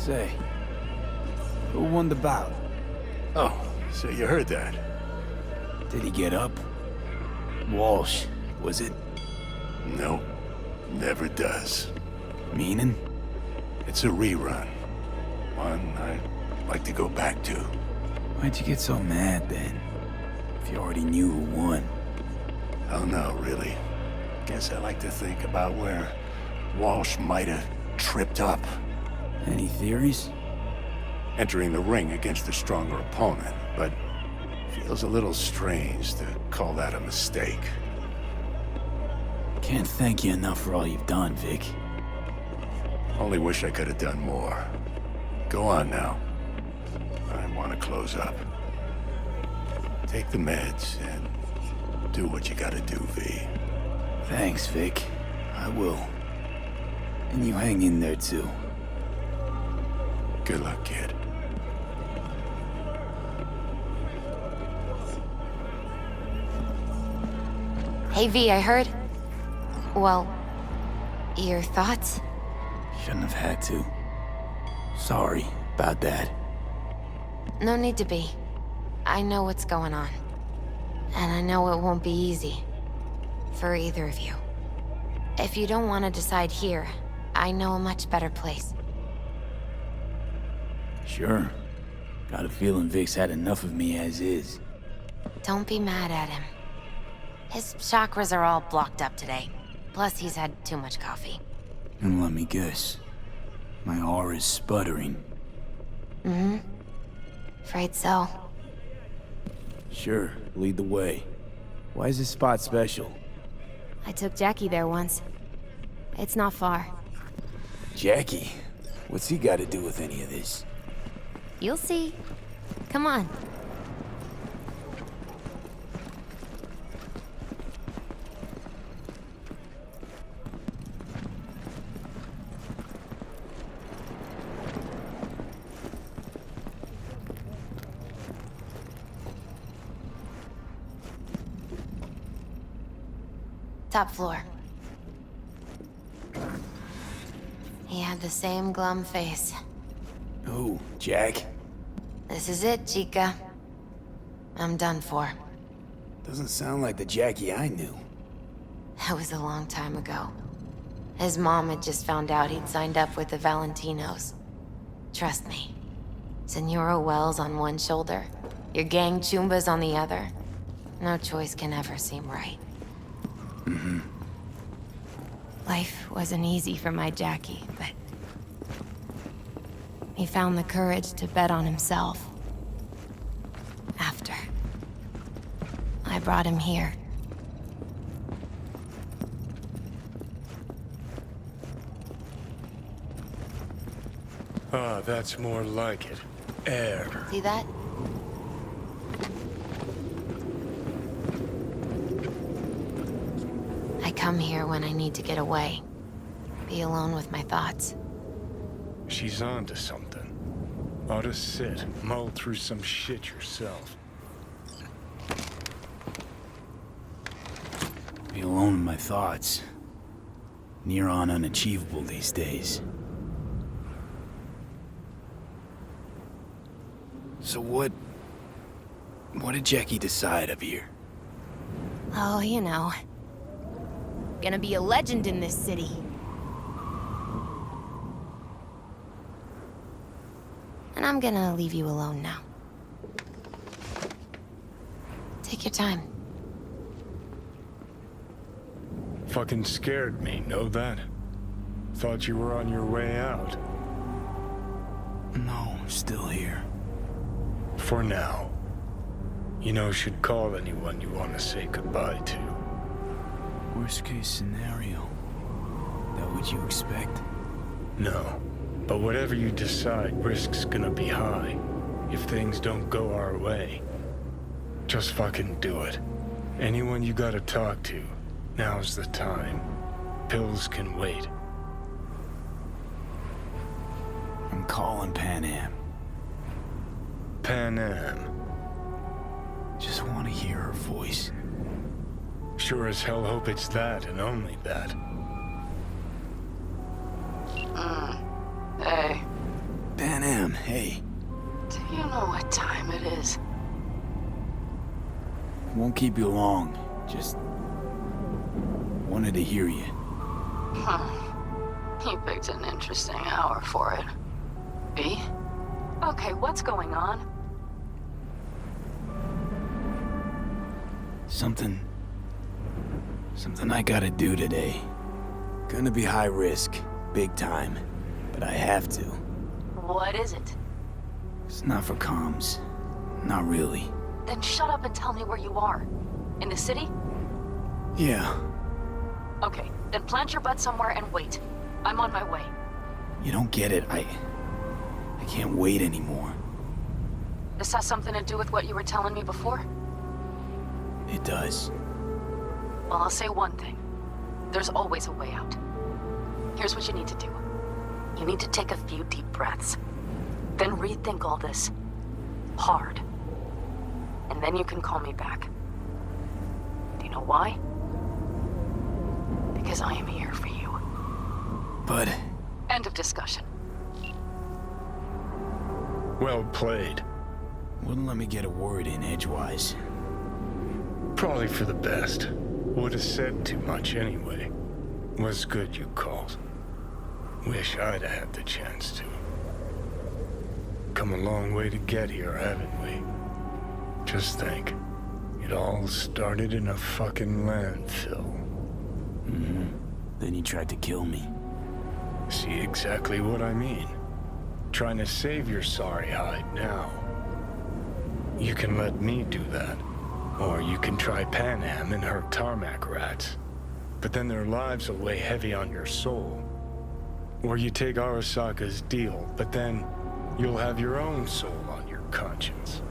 Say, who won the bout? Oh, so you heard that? Did he get up? Walsh, was it? No, never does. Meaning? It's a rerun. One I'd like to go back to. Why'd you get so mad then? If you already knew who won. Oh no, really. Guess I like to think about where Walsh might have tripped up. Any theories? Entering the ring against a stronger opponent, but feels a little strange to call that a mistake. Can't thank you enough for all you've done, Vic. Only wish I could have done more. Go on now. I want to close up. Take the meds and do what you gotta do, V. Thanks, Vic. I will. And you hang in there, too. Good luck, kid. Hey, V, I heard... Well, your thoughts? Shouldn't have had to. Sorry about that. No need to be. I know what's going on. And I know it won't be easy. For either of you. If you don't want to decide here, I know a much better place. Sure. Got a feeling Vic's had enough of me as is. Don't be mad at him. His chakras are all blocked up today. Plus, he's had too much coffee. And let me guess. My aura's sputtering. Mm-hmm. Afraid so. Sure, lead the way. Why is this spot special? I took Jackie there once. It's not far. Jackie? What's he got to do with any of this? You'll see. Come on. Top floor. He had the same glum face. Who? Jack? This is it, Chica. I'm done for. Doesn't sound like the Jackie I knew. That was a long time ago. His mom had just found out he'd signed up with the Valentinos. Trust me. Senora Wells on one shoulder, your gang Chumbas on the other. No choice can ever seem right. Mm-hmm. Life wasn't easy for my Jackie, but... he found the courage to bet on himself. After. I brought him here. Ah, that's more like it. Air. See that? I come here when I need to get away. Be alone with my thoughts. She's onto something. Ought to sit, mull through some shit yourself. Be alone with my thoughts. Near on unachievable these days. So what did Jackie decide up here? Oh, you know. Gonna be a legend in this city. And I'm gonna leave you alone now. Take your time. Fucking scared me, know that? Thought you were on your way out. No, I'm still here. For now. You know, should call anyone you want to say goodbye to. Worst case scenario. That what you expect? No. But whatever you decide, risk's gonna be high. If things don't go our way. Just fucking do it. Anyone you gotta talk to, now's the time. Pills can wait. I'm calling Panam. Panam. Just want to hear her voice. Sure as hell hope it's that and only that. Hey. Panam, hey. Do you know what time it is? Won't keep you long. Just wanted to hear you. You picked an interesting hour for it. B? Okay, what's going on? Something I gotta do today. Gonna be high risk, big time, but I have to. What is it? It's not for comms. Not really. Then shut up and tell me where you are. In the city? Yeah. Okay, then plant your butt somewhere and wait. I'm on my way. You don't get it. I can't wait anymore. This has something to do with what you were telling me before? It does. Well, I'll say one thing. There's always a way out. Here's what you need to do. You need to take a few deep breaths. Then rethink all this. Hard. And then you can call me back. Do you know why? Because I am here for you. But... End of discussion. Well played. wouldn't let me get a word in edgewise. Probably for the best. Would have said too much anyway. Was good you called. Wish I'd had the chance to. Come a long way to get here, haven't we? Just think. It all started in a fucking landfill. Mm-hmm. Then he tried to kill me. See exactly what I mean. Trying to save your sorry hide now. You can let me do that. Or you can try Panam and her tarmac rats. But then their lives will weigh heavy on your soul. Or you take Arasaka's deal, but then you'll have your own soul on your conscience.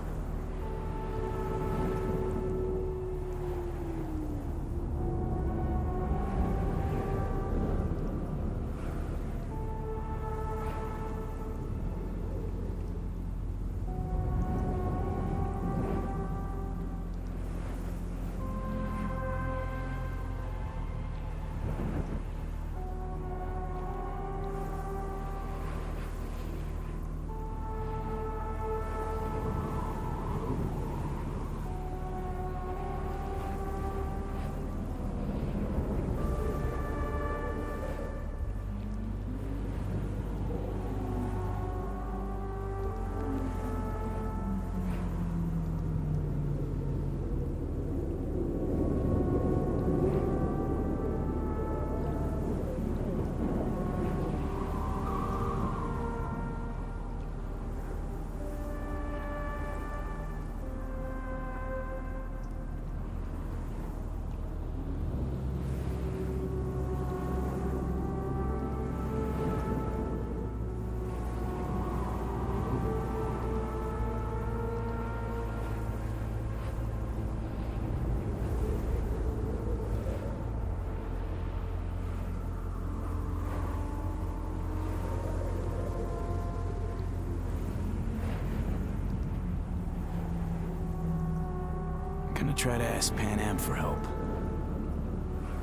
Gonna try to ask Panam for help.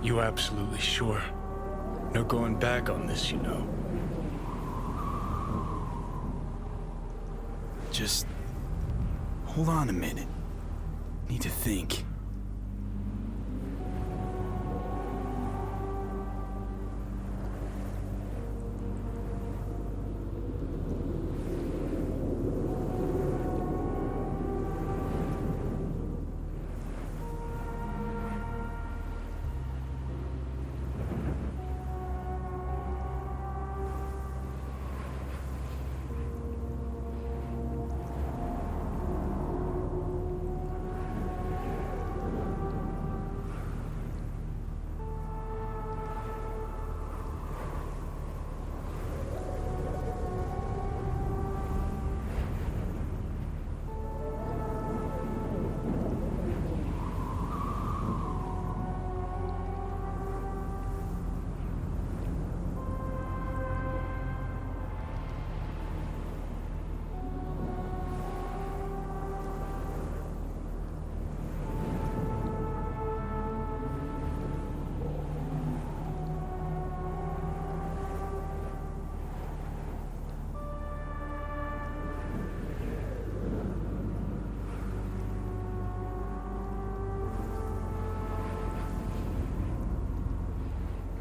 You absolutely sure? No going back on this, you know. Just... hold on a minute. Need to think.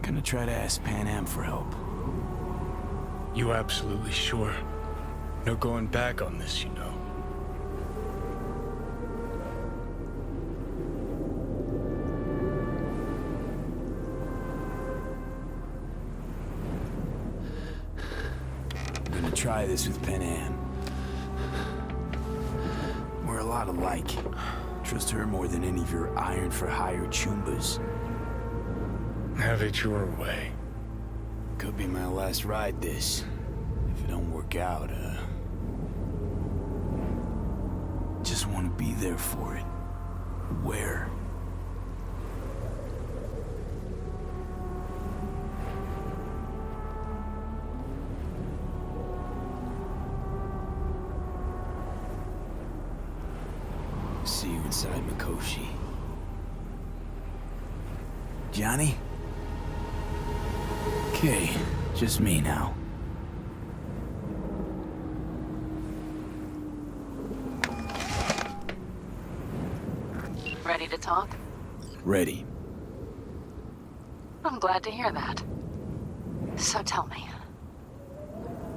Gonna try to ask Pan Am for help. You absolutely sure? No going back on this, you know. I'm gonna try this with Pan Am. We're a lot alike. Trust her more than any of your iron-for-hire chumbas. Have it your way. Could be my last ride this. If it don't work out, just want to be there for it. Where? See you inside Mikoshi. Jhonny? Okay, just me now. Ready to talk? Ready. I'm glad to hear that. So tell me,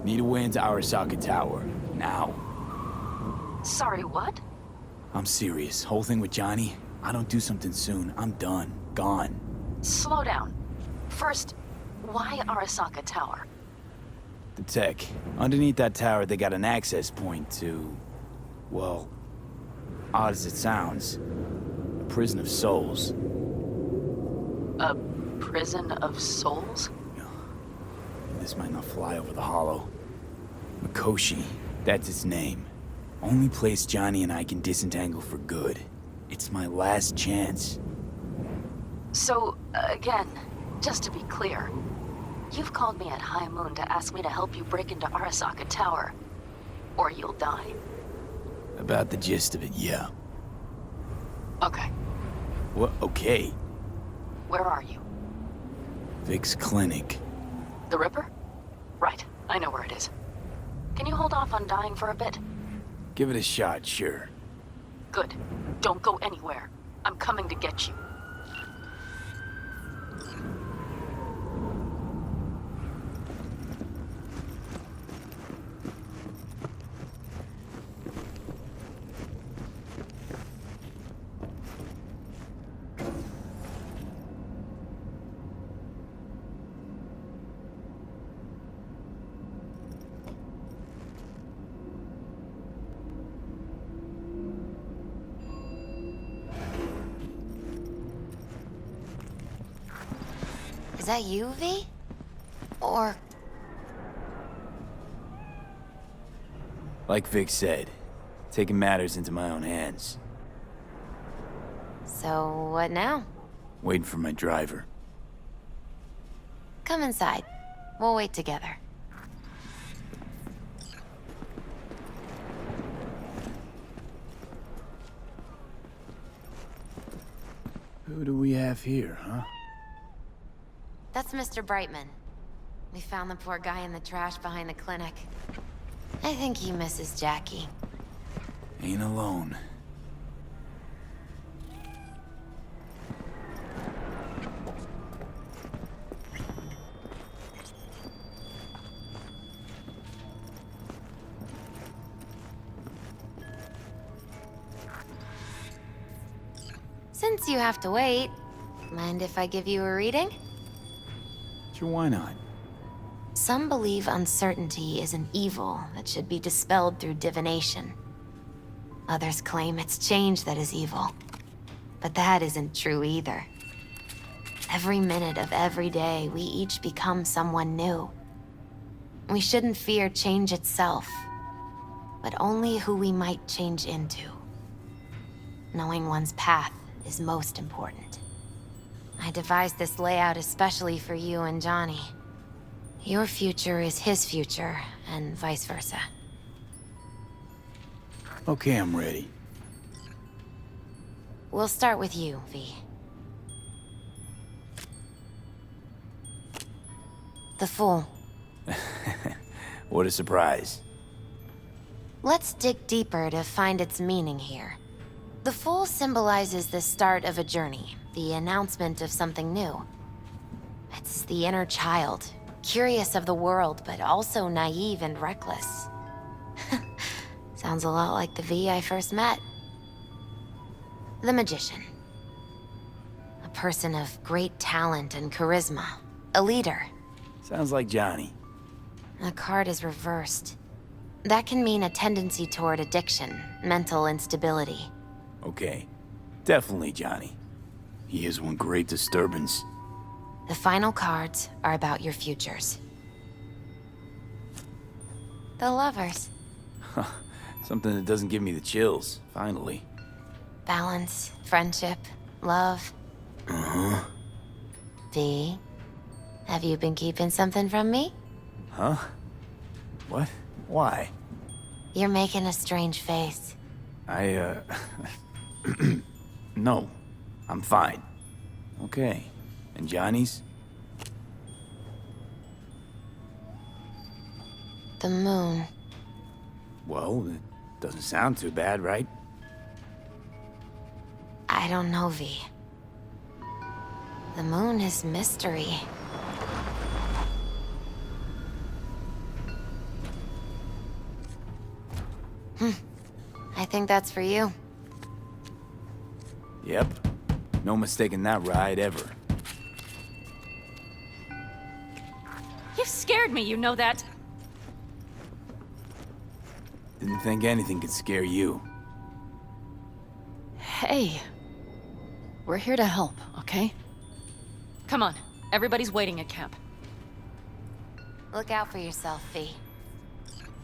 Need a way into Arasaka Tower. Now. sorry, what? I'm serious. Whole thing with Jhonny, I don't do something soon, I'm done. Gone. Slow down. First, why Arasaka Tower? The tech. Underneath that tower, they got an access point to... well, odd as it sounds, a prison of souls. A prison of souls? This might not fly over the hollow. Mikoshi, that's its name. Only place Jhonny and I can disentangle for good. It's my last chance. So, again, just to be clear, you've called me at High Moon to ask me to help you break into Arasaka Tower, or you'll die. About the gist of it, yeah. Okay, What? Okay. where are you? Vic's clinic. The Ripper? Right, I know where it is. Can you hold off on dying for a bit? Give it a shot, sure. Good. Don't go anywhere. I'm coming to get you. Is that you, V? Or... Like Vic said, taking matters into my own hands. so what now? Waiting for my driver. Come inside. We'll wait together. Who do we have here, huh? That's Mr. Brightman. We found the poor guy in the trash behind the clinic. I think he misses Jackie. Ain't alone. Since you have to wait, mind if I give you a reading? Sure, why not? Some believe uncertainty is an evil that should be dispelled through divination. Others claim it's change that is evil. But that isn't true either. Every minute of every day, we each become someone new. We shouldn't fear change itself, but only who we might change into. Knowing one's path is most important. I devised this layout especially for you and Jhonny. Your future is his future, and vice versa. Okay, I'm ready. We'll start with you, V. The Fool. What a surprise. Let's dig deeper to find its meaning here. The Fool symbolizes the start of a journey, the announcement of something new. It's the inner child, curious of the world, but also naive and reckless. Sounds a lot like the V I first met. The magician. A person of great talent and charisma. A leader. Sounds like Jhonny. The card is reversed. That can mean a tendency toward addiction, mental instability. Okay. Definitely Jhonny. He is one great disturbance. The final cards are about your futures. The lovers. Something that doesn't give me the chills, finally. Balance, friendship, love. Uh-huh. V, have you been keeping something from me? Huh? What? Why? You're making a strange face. No. I'm fine. Okay. And Johnny's? The moon. Well, it doesn't sound too bad, right? I don't know, V. The moon is mystery. I think that's for you. Yep. No mistaking that ride ever. You scared me, you know that? Didn't think anything could scare you. Hey. We're here to help, okay? Come on, everybody's waiting at camp. Look out for yourself, V.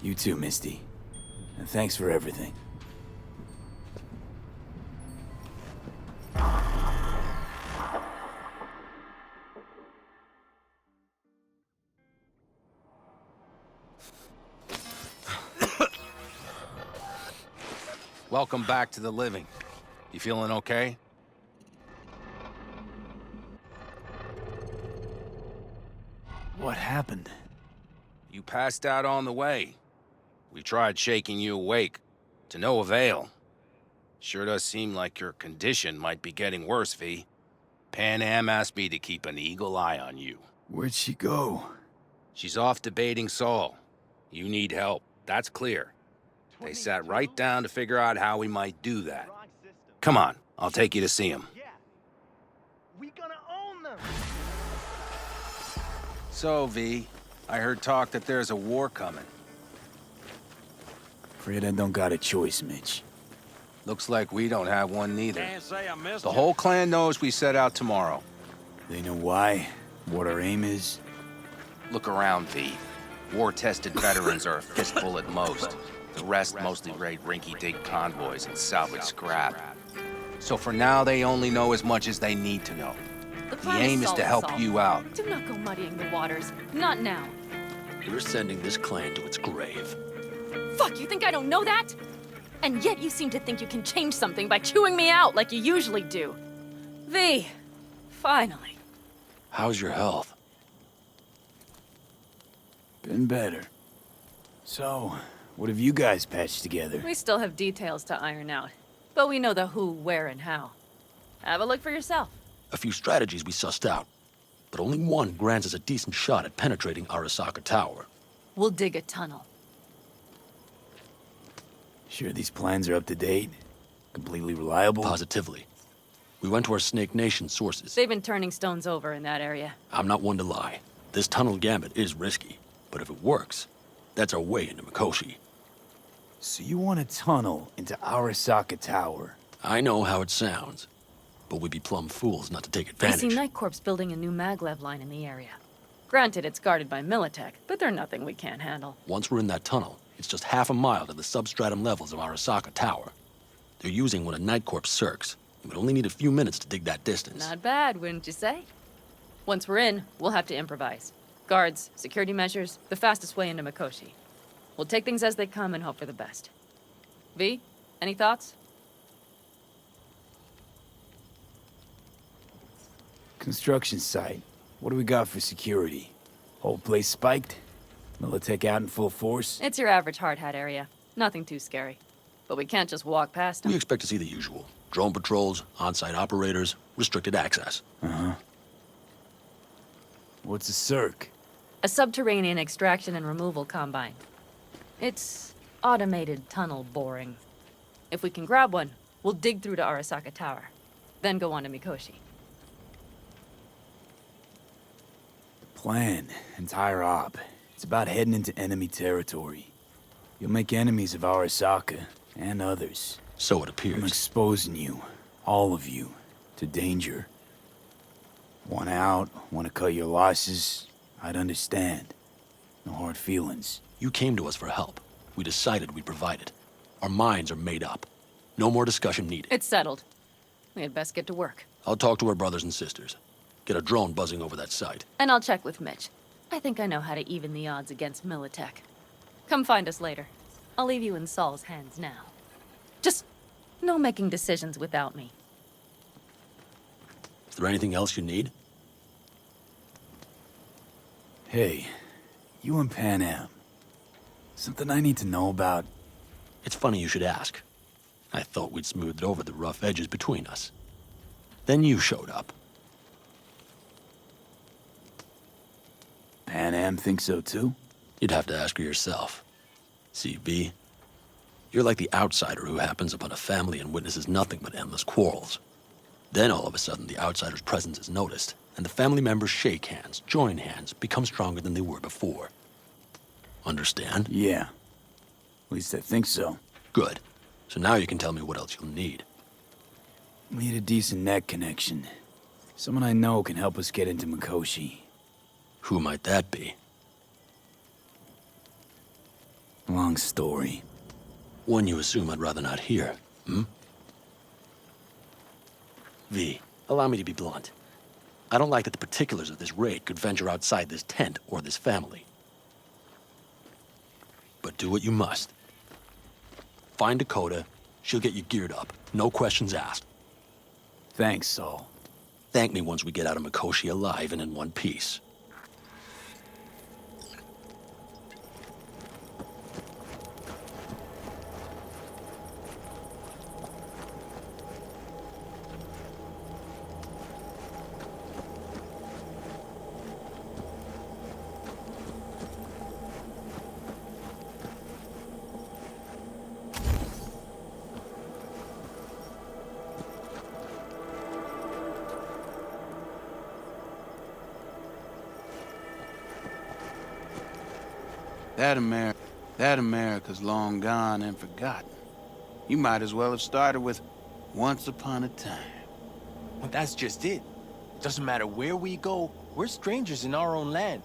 You too, Misty. And thanks for everything. Welcome back to the living. You feeling okay? What happened? You passed out on the way. We tried shaking you awake. To no avail. Sure does seem like your condition might be getting worse, V. Panam asked me to keep an eagle eye on you. Where'd she go? She's off debating Saul. You need help, that's clear. They sat right down to figure out how we might do that. Come on, I'll take you to see him. We gonna own them. So, V, I heard talk that there's a war coming. Afraid I don't got a choice, Mitch. Looks like we don't have one neither. Can't say I missed The you. whole clan knows we set out tomorrow. They know why, what our aim is. Look around, V. War-tested veterans are a fistful at most. The rest mostly raid rinky-dink convoys and salvage scrap. So for now, they only know as much as they need to know. The aim is to help you out. Do not go muddying the waters. Not now. We're sending this clan to its grave. Fuck, you think I don't know that? And yet you seem to think you can change something by chewing me out like you usually do. V, finally. How's your health? Been better. So, what have you guys patched together? We still have details to iron out, but we know the who, where, and how. Have a look for yourself. A few strategies we sussed out, but only one grants us a decent shot at penetrating Arasaka Tower. We'll dig a tunnel. Sure these plans are up to date? Completely reliable? Positively. We went to our Snake Nation sources. They've been turning stones over in that area. I'm not one to lie. This tunnel gambit is risky, but if it works, that's our way into Mikoshi. So you want a tunnel into Arasaka Tower? I know how it sounds, but we'd be plumb fools not to take I advantage. see Night Corps building a new maglev line in the area. Granted, it's guarded by Militech, but they're nothing we can't handle. Once we're in that tunnel, it's just half a mile to the substratum levels of Arasaka Tower. They're using one of Night Corps' circs. We'd only need a few minutes to dig that distance. Not bad, wouldn't you say? Once we're in, we'll have to improvise. Guards, security measures, the fastest way into Mikoshi. We'll take things as they come and hope for the best. V, any thoughts? Construction site. What do we got for security? Whole place spiked? Militech out in full force? It's your average hard hat area. Nothing too scary. But we can't just walk past them. We expect to see the usual. Drone patrols, on-site operators, restricted access. Uh-huh. What's a circ? A subterranean extraction and removal combine. It's automated tunnel boring. If we can grab one, we'll dig through to Arasaka Tower, then go on to Mikoshi. Plan, entire op. It's about heading into enemy territory. You'll make enemies of Arasaka, and others. So it I'm appears. exposing you, all of you, to danger. Want out, want to cut your losses, I'd understand. No hard feelings. You came to us for help. We decided we'd provide it. Our minds are made up. No more discussion needed. It's settled. We had best get to work. I'll talk to our brothers and sisters. Get a drone buzzing over that site. And I'll check with Mitch. I think I know how to even the odds against Militech. Come find us later. I'll leave you in Saul's hands now. Just no making decisions without me. Is there anything else you need? Hey, you and Panam. Something I need to know about? It's funny you should ask. I thought we'd smoothed over the rough edges between us. Then you showed up. Panam thinks so too? You'd have to ask her yourself. See, V, you're like the outsider who happens upon a family and witnesses nothing but endless quarrels. Then all of a sudden the outsider's presence is noticed, and the family members shake hands, join hands, become stronger than they were before. Understand? Yeah. At least I think so. Good. So now you can tell me what else you'll need. Need a decent net connection. Someone I know can help us get into Mikoshi. Who might that be? Long story. One you assume I'd rather not hear, hmm? V, allow me to be blunt. I don't like that the particulars of this raid could venture outside this tent or this family. But do what you must. Find Dakota, she'll get you geared up. No questions asked. Thanks, Saul. Thank me once we get out of Mikoshi alive and in one piece. That America's long gone and forgotten. You might as well have started with Once Upon a Time. But that's just it. Doesn't matter where we go, we're strangers in our own land.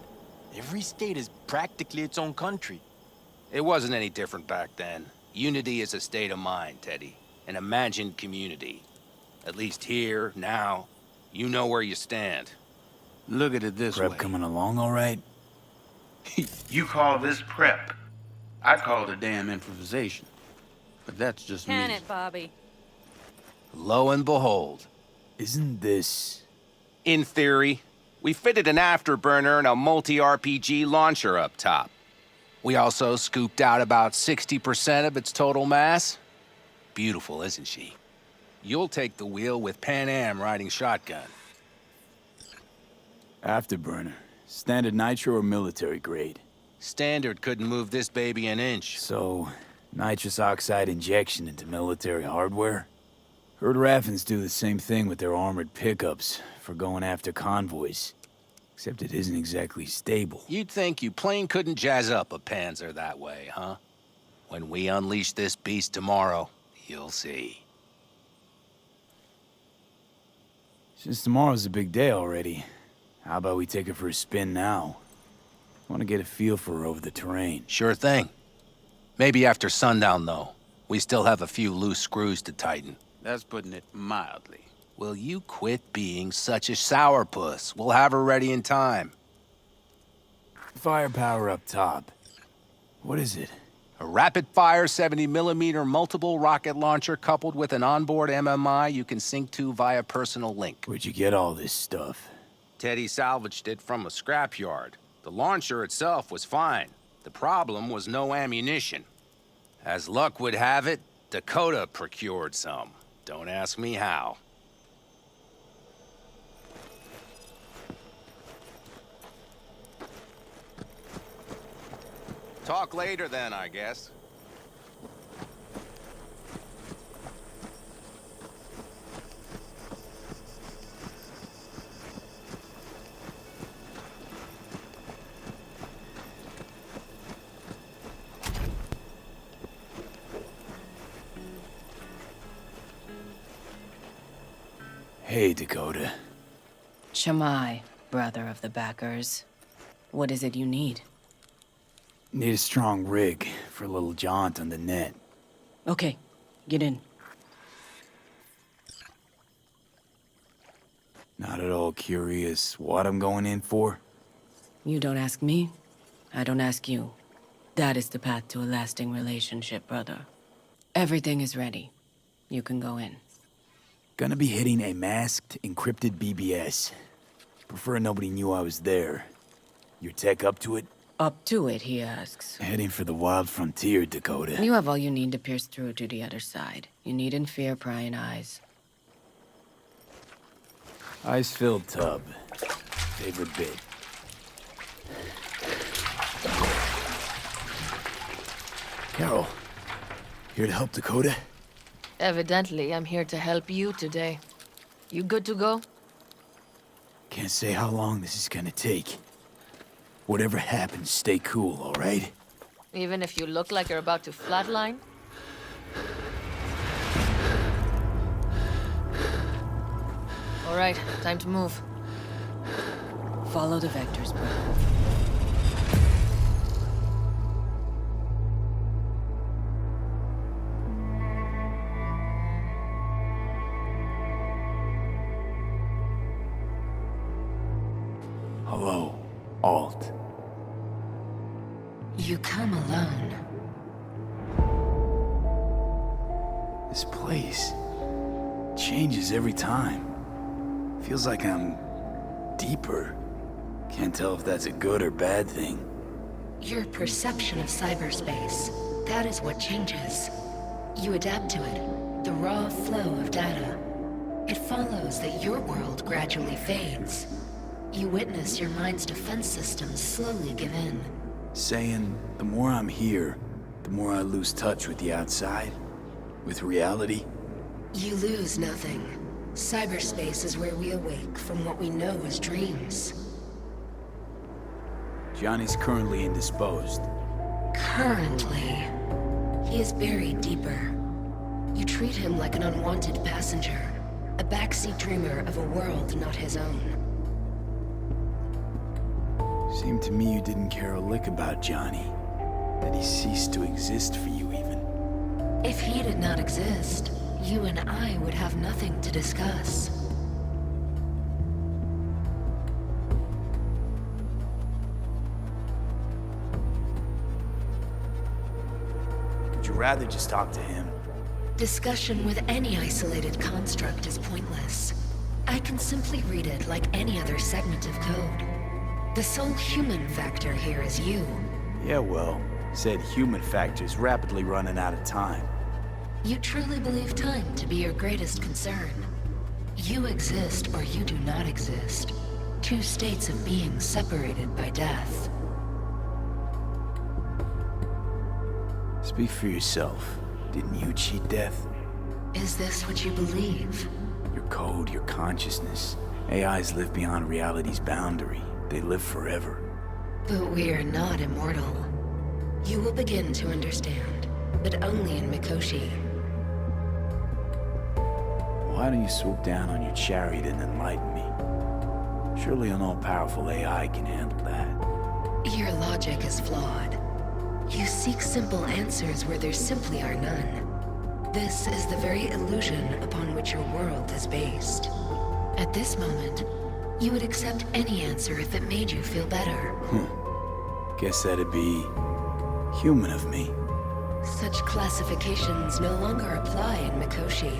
Every state is practically its own country. It wasn't any different back then. Unity is a state of mind, Teddy. An imagined community. At least here, now, you know where you stand. Look at it this way. Prep coming along all right? You call this prep. I call it damn improvisation. But that's just Can me. it, Bobby? Lo and behold. Isn't this... In theory, we fitted an afterburner and a multi-RPG launcher up top. We also scooped out about 60% of its total mass. Beautiful, isn't she? You'll take the wheel with Panam riding shotgun. Afterburner. Standard nitro or military grade? Standard couldn't move this baby an inch. So, nitrous oxide injection into military hardware? Heard Raffens do the same thing with their armored pickups for going after convoys. Except it isn't exactly stable. You'd think you plain couldn't jazz up a Panzer that way, huh? When we unleash this beast tomorrow, you'll see. Since tomorrow's a big day already, how about we take her for a spin now? I want to get a feel for her over the terrain. Sure thing. Maybe after sundown, though. We still have a few loose screws to tighten. That's putting it mildly. Will you quit being such a sourpuss? We'll have her ready in time. Firepower up top. What is it? A rapid-fire 70mm multiple rocket launcher coupled with an onboard MMI you can sync to via personal link. Where'd you get all this stuff? Teddy salvaged it from a scrapyard. The launcher itself was fine. The problem was no ammunition. As luck would have it, Dakota procured some. Don't ask me how. Talk later then, I guess. Hey, Dakota. Shammai, brother of the backers. What is it you need? Need a strong rig for a little jaunt on the net. Okay, get in. Not at all curious what I'm going in for? You don't ask me, I don't ask you. That is the path to a lasting relationship, brother. Everything is ready. You can go in. Gonna be hitting a masked, encrypted BBS. Prefer nobody knew I was there. Your tech up to it? Up to it, he asks. Heading for the wild frontier, Dakota. You have all you need to pierce through to the other side. You needn't fear prying eyes. Ice-filled tub. Favorite bit. Carol, here to help Dakota? Evidently, I'm here to help you today. You good to go? Can't say how long this is gonna take. Whatever happens, stay cool, all right? Even if you look like you're about to flatline? All right, time to move. Follow the vectors, bro. Hello, Alt. You come alone. This place changes every time. Feels like I'm deeper. Can't tell if that's a good or bad thing. Your perception of cyberspace, that is what changes. You adapt to it, the raw flow of data. It follows that your world gradually fades. You witness your mind's defense systems slowly give in. Saying the more I'm here, the more I lose touch with the outside, with reality. You lose nothing. Cyberspace is where we awake from what we know as dreams. Jhonny's currently indisposed. Currently. He is buried deeper. You treat him like an unwanted passenger, a backseat dreamer of a world not his own. Seemed to me you didn't care a lick about Jhonny. That he ceased to exist for you, even. If he did not exist, you and I would have nothing to discuss. Would you rather just talk to him? Discussion with any isolated construct is pointless. I can simply read it like any other segment of code. The sole human factor here is you. Yeah, well, said human factor's rapidly running out of time. You truly believe time to be your greatest concern. You exist or you do not exist. Two states of being separated by death. Speak for yourself. Didn't you cheat death? Is this what you believe? Your code, your consciousness. AIs live beyond reality's boundary. They live forever. But we are not immortal. You will begin to understand, but only in Mikoshi. Why don't you swoop down on your chariot and enlighten me? Surely an all-powerful AI can handle that. Your logic is flawed. You seek simple answers where there simply are none. This is the very illusion upon which your world is based. At this moment, you would accept any answer if it made you feel better. Guess that'd be human of me. Such classifications no longer apply in Mikoshi.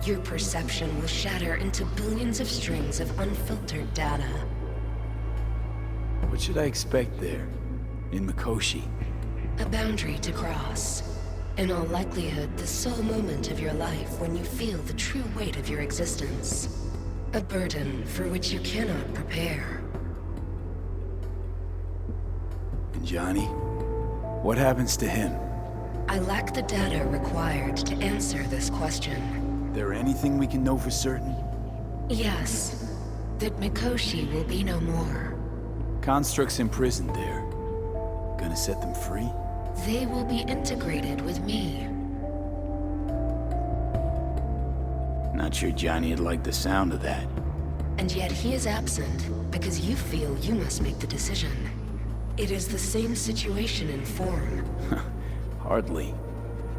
Your perception will shatter into billions of strings of unfiltered data. What should I expect there, in Mikoshi? A boundary to cross. In all likelihood, the sole moment of your life when you feel the true weight of your existence. A burden for which you cannot prepare. And Jhonny? What happens to him? I lack the data required to answer this question. There anything we can know for certain? Yes, that Mikoshi will be no more. Constructs imprisoned there. Gonna set them free? They will be integrated with me. Not sure Jhonny would like the sound of that. And yet he is absent because you feel you must make the decision. It is the same situation in form. Hardly.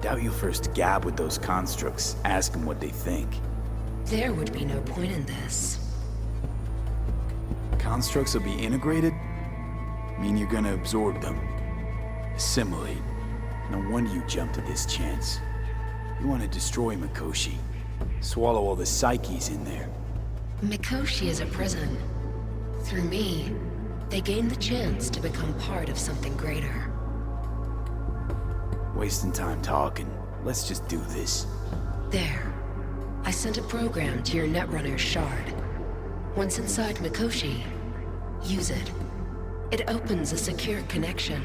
Doubt you'll first gab with those constructs, ask them what they think. There would be no point in this. Constructs will be integrated? Mean you're gonna absorb them. Assimilate. No wonder you jumped at this chance. You want to destroy Mikoshi. Swallow all the psyches in there. Mikoshi is a prison. Through me, they gain the chance to become part of something greater. Wasting time talking. Let's just do this. There. I sent a program to your Netrunner's shard. Once inside Mikoshi, use it. It opens a secure connection.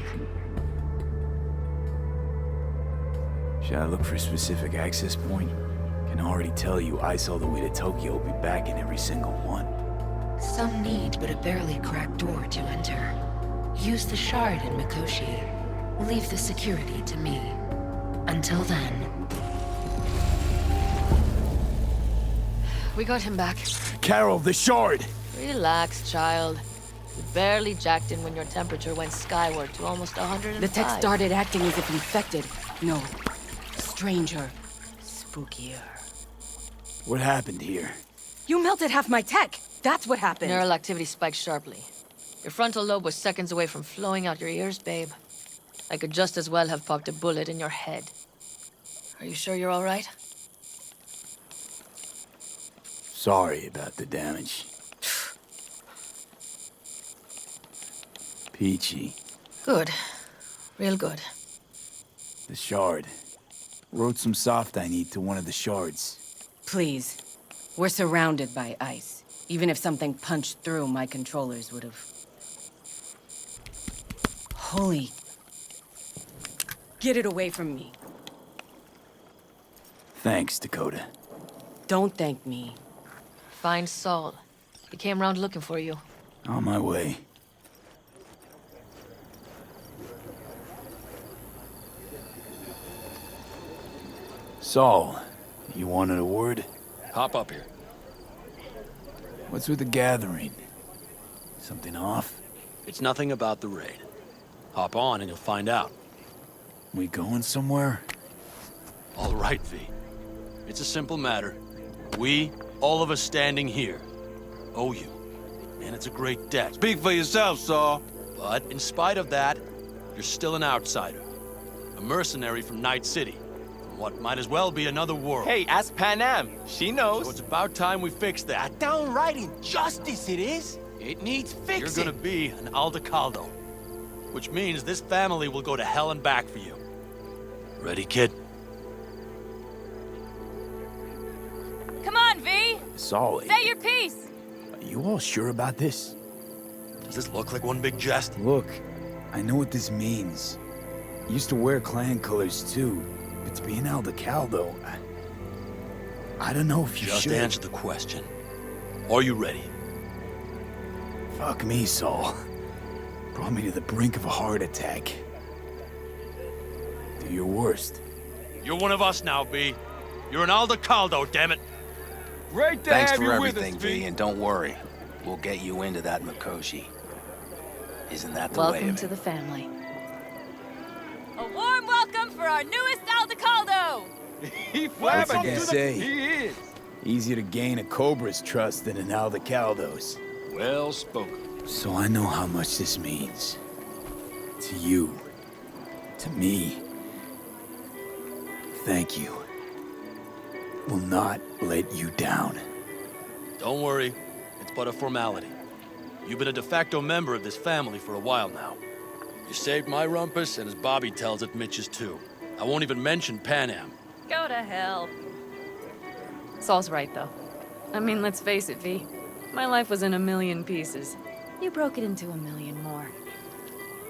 Should I look for a specific access point? Can already tell you ICE all the way to Tokyo will be back in every single one. Some need but a barely cracked door to enter. Use the shard in Mikoshi. Leave the security to me. Until then... We got him back. Carol, the shard! Relax, child. You barely jacked in when your temperature went skyward to almost 105. The tech started acting as if infected. No. Stranger. Spookier. What happened here? You melted half my tech! That's what happened! Neural activity spiked sharply. Your frontal lobe was seconds away from flowing out your ears, babe. I could just as well have popped a bullet in your head. Are you sure you're all right? Sorry about the damage. Peachy. Good. Real good. The shard. Wrote some soft I need to one of the shards. Please. We're surrounded by ice. Even if something punched through, my controllers would have... Holy... Get it away from me. Thanks, Dakota. Don't thank me. Find Saul. He came round looking for you. On my way. Saul, you wanted a word? Hop up here. What's with the gathering? Something off? It's nothing about the raid. Hop on and you'll find out. We going somewhere? All right, V. It's a simple matter. We, all of us standing here, owe you. And it's a great debt. Speak for yourself, Saul. But in spite of that, you're still an outsider. A mercenary from Night City. From what might as well be another world. Hey, ask Panam. She knows. So it's about time we fix that. A downright injustice it is. It needs fixing. You're gonna be an Aldecaldo. Which means this family will go to hell and back for you. Ready, kid? Come on, V! Saul, Say your piece! are you all sure about this? Does this look like one big jest? Look, I know what this means. Used to wear clan colors too, but to be an Aldecaldo, I don't know if you Just should. answer the question. Are you ready? Fuck me, Saul. Brought me to the brink of a heart attack. Do your worst. You're one of us now, B. You're an Aldecaldo, damn it. Great to Thanks have for you everything, with us, V, and don't worry. We'll get you into that Mikoshi. Isn't that the way Welcome of to it? the family. A warm welcome for our newest Aldecaldo! He What's he gonna flabbergasted. say? He is. Easier to gain a Cobra's trust than an Aldecaldo's. Well spoken. So I know how much this means. To you. To me. Thank you. Will not let you down. Don't worry. It's but a formality. You've been a de facto member of this family for a while now. You saved my rumpus, and as Bobby tells it, Mitch's too. I won't even mention Panam. Go to hell. Saul's right, though. I mean, let's face it, V. My life was in a million pieces. You broke it into a million more.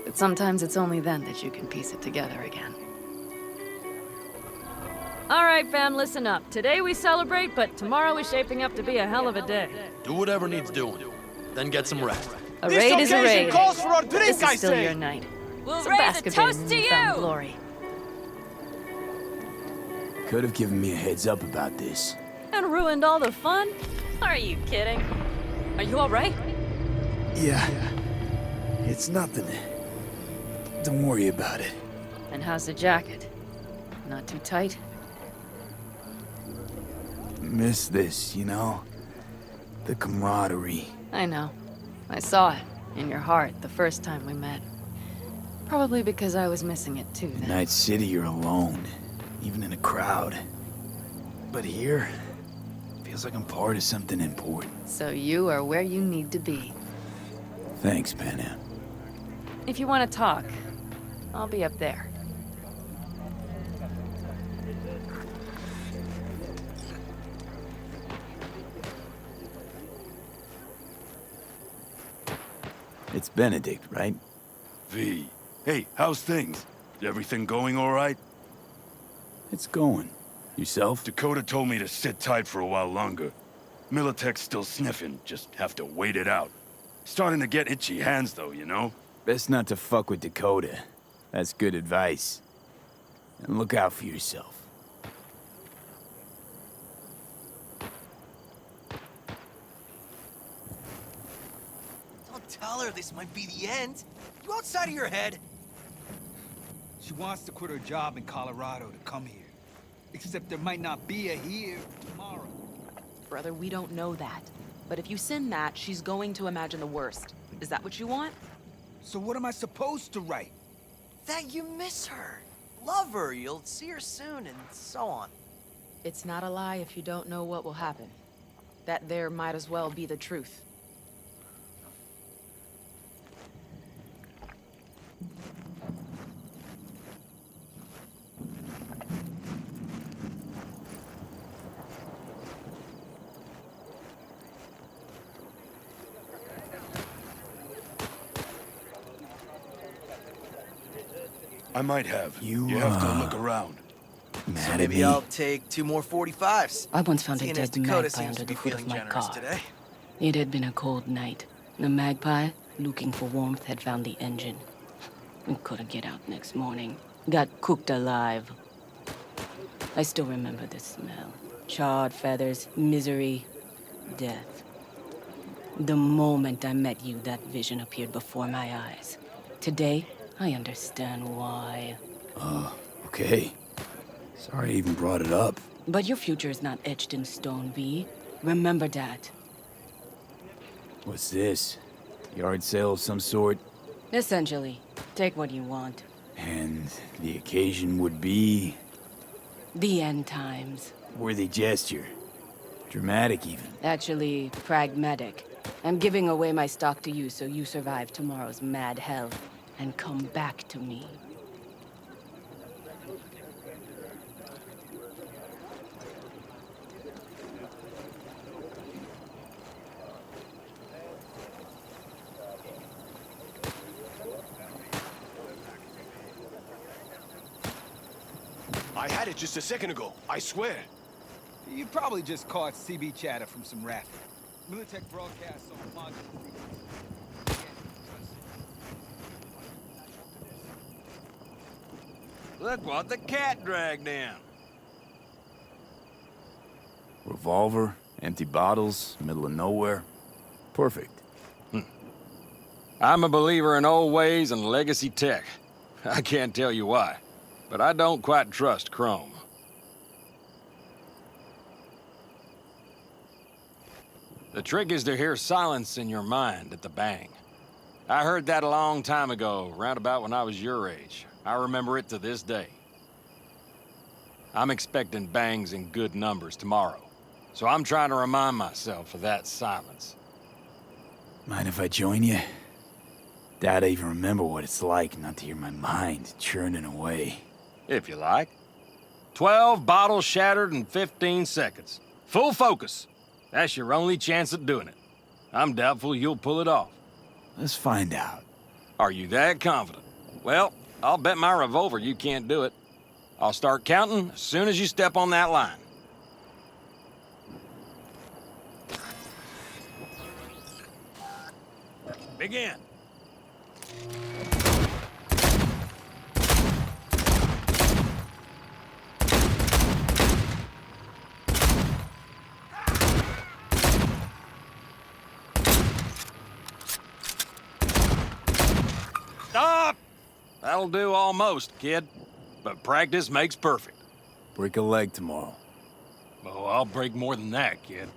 But sometimes it's only then that you can piece it together again. All right, fam, listen up. Today we celebrate, but tomorrow is shaping up to be a hell of a day. Do whatever needs doing. Then get some rest. A raid is a raid. Calls for a drink, This I is still say. your night. We'll Some raise a basket toast in to newfound you! glory. Could have given me a heads up about this. And ruined all the fun? Are you kidding? Are you all right? Yeah. It's nothing. Don't worry about it. And how's the jacket? Not too tight? Miss this, you know? The camaraderie. I know. I saw it in your heart the first time we met. Probably because I was missing it too In then. Night City, you're alone, even in a crowd. But here, feels like I'm part of something important. So you are where you need to be. Thanks, Panam. If you want to talk, I'll be up there. It's Benedict, right? V. Hey, how's things? Everything going all right? It's going. Yourself? Dakota told me to sit tight for a while longer. Militech's still sniffing, just have to wait it out. Starting to get itchy hands though, you know? Best not to fuck with Dakota. That's good advice. And look out for yourself. Don't tell her this might be the end. You outside of your head? She wants to quit her job in Colorado to come here. Except there might not be a here tomorrow. Brother, we don't know that. But if you send that, she's going to imagine the worst. Is that what you want? So what am I supposed to write? That you miss her. Love her, you'll see her soon, and so on. It's not a lie if you don't know what will happen. That there might as well be the truth. I might have. You have to look around. Mad So at maybe me? I'll take 2 more 45s. I once found a Seeing as dead Dakota magpie seems under to the be foot of feeling my generous car. today. It had been a cold night. The magpie, looking for warmth, had found the engine. We couldn't get out next morning. Got cooked alive. I still remember the smell. Charred feathers, misery, death. The moment I met you, that vision appeared before my eyes. Today, I understand why. Okay. Sorry I even brought it up. But your future is not etched in stone, V. Remember that. What's this? Yard sale of some sort? Essentially, take what you want. And the occasion would be... The end times. worthy gesture. Dramatic, even. Actually, pragmatic. I'm giving away my stock to you so you survive tomorrow's mad hell and come back to me. I had it just a second ago, I swear. You probably just caught CB chatter from some raft. Militech broadcasts on module frequency. Look what the cat dragged down. Revolver, empty bottles, middle of nowhere. Perfect. I'm a believer in old ways and legacy tech. I can't tell you why, but I don't quite trust Chrome. The trick is to hear silence in your mind at the bang. I heard that a long time ago, round about when I was your age. I remember it to this day. I'm expecting bangs in good numbers tomorrow, so I'm trying to remind myself of that silence. Mind if I join you? Doubt I even remember what it's like not to hear my mind churning away. If you like. 12 bottles shattered in 15 seconds. Full focus. That's your only chance at doing it. I'm doubtful you'll pull it off. Let's find out. Are you that confident? Well, I'll bet my revolver you can't do it. I'll start counting as soon as you step on that line. Begin. Stop! That'll do almost, kid. But practice makes perfect. Break a leg tomorrow. Oh, I'll break more than that, kid.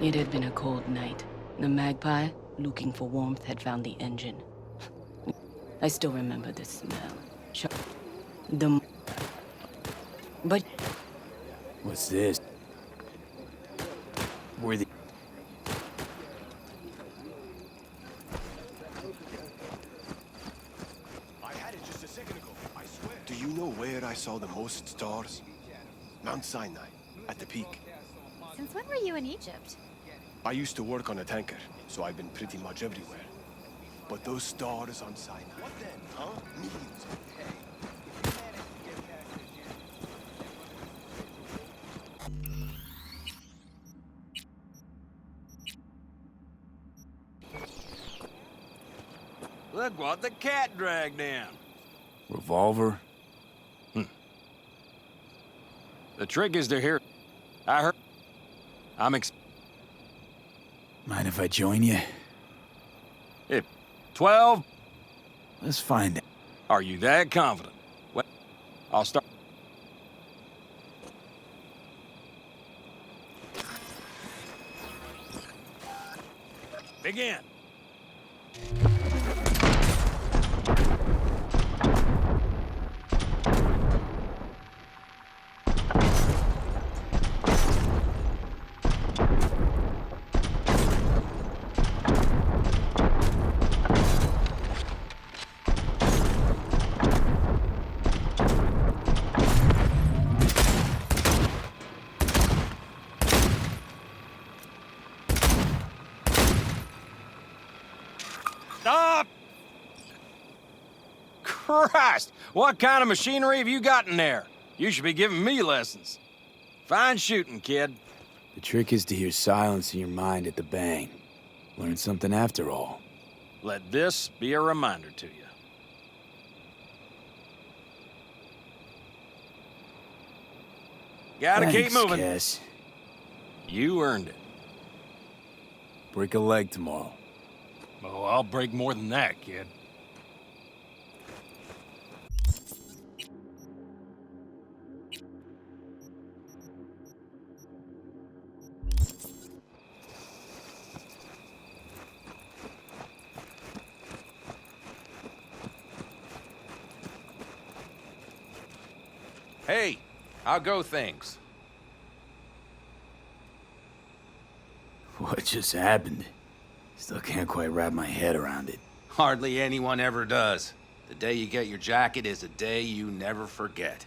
It had been a cold night. The Magpie, looking for warmth, had found the engine. I still remember the smell. But... What's this? Where the... I had it just a second ago, I swear. Do you know where I saw the most stars? Mount Sinai, at the peak. Since when were you in Egypt? I used to work on a tanker, so I've been pretty much everywhere. But those stars on Sinai... What then, huh? Millions. Look what the cat dragged in. Revolver? The trick is to hear... I heard... Mind if I join you? If 12... Let's find it. Are you that confident? Well, I'll start... Begin. Stop! Christ! What kind of machinery have you got in there? You should be giving me lessons. Fine shooting, kid. The trick is to hear silence in your mind at the bang. Learn something after all. Let this be a reminder to you. Gotta keep Thanks, moving. Cass. You earned it. Break a leg tomorrow. Oh, I'll break more than that, kid. Hey, how go things? What just happened? Still can't quite wrap my head around it. Hardly anyone ever does. The day you get your jacket is a day you never forget.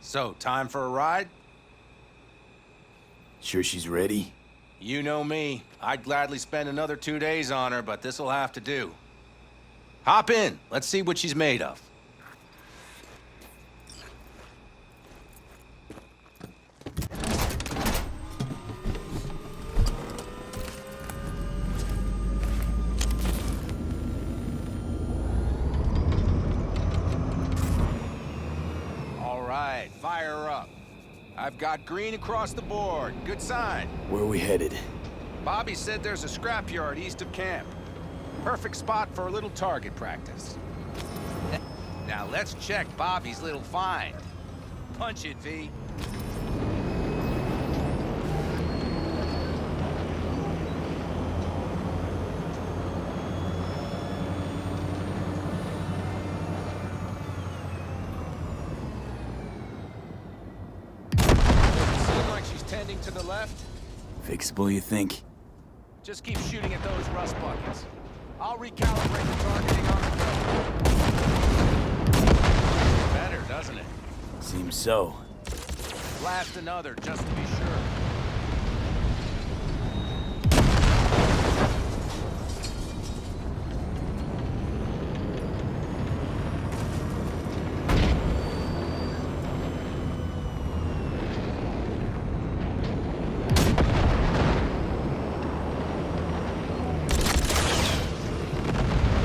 So, time for a ride? Sure she's ready? You know me. I'd gladly spend another 2 days on her, but this'll have to do. Hop in. Let's see what she's made of. Fire her up. I've got green across the board. Good sign. Where are we headed? Bobby said there's a scrapyard east of camp. Perfect spot for a little target practice. Now let's check Bobby's little find. Punch it, V. to the left? Fixable, you think? Just keep shooting at those rust buckets. I'll recalibrate the targeting on the go. Better, doesn't it? Seems so. Blast another, just to be sure.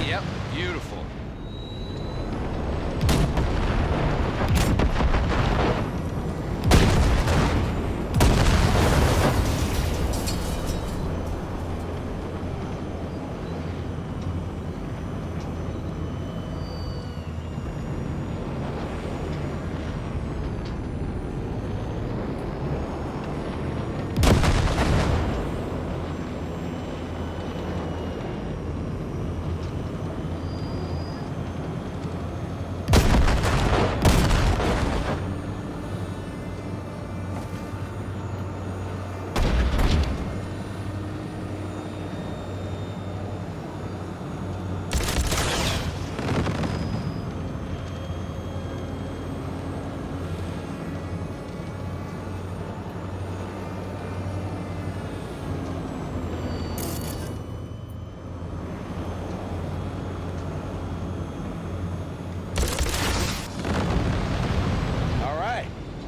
Yep, beautiful.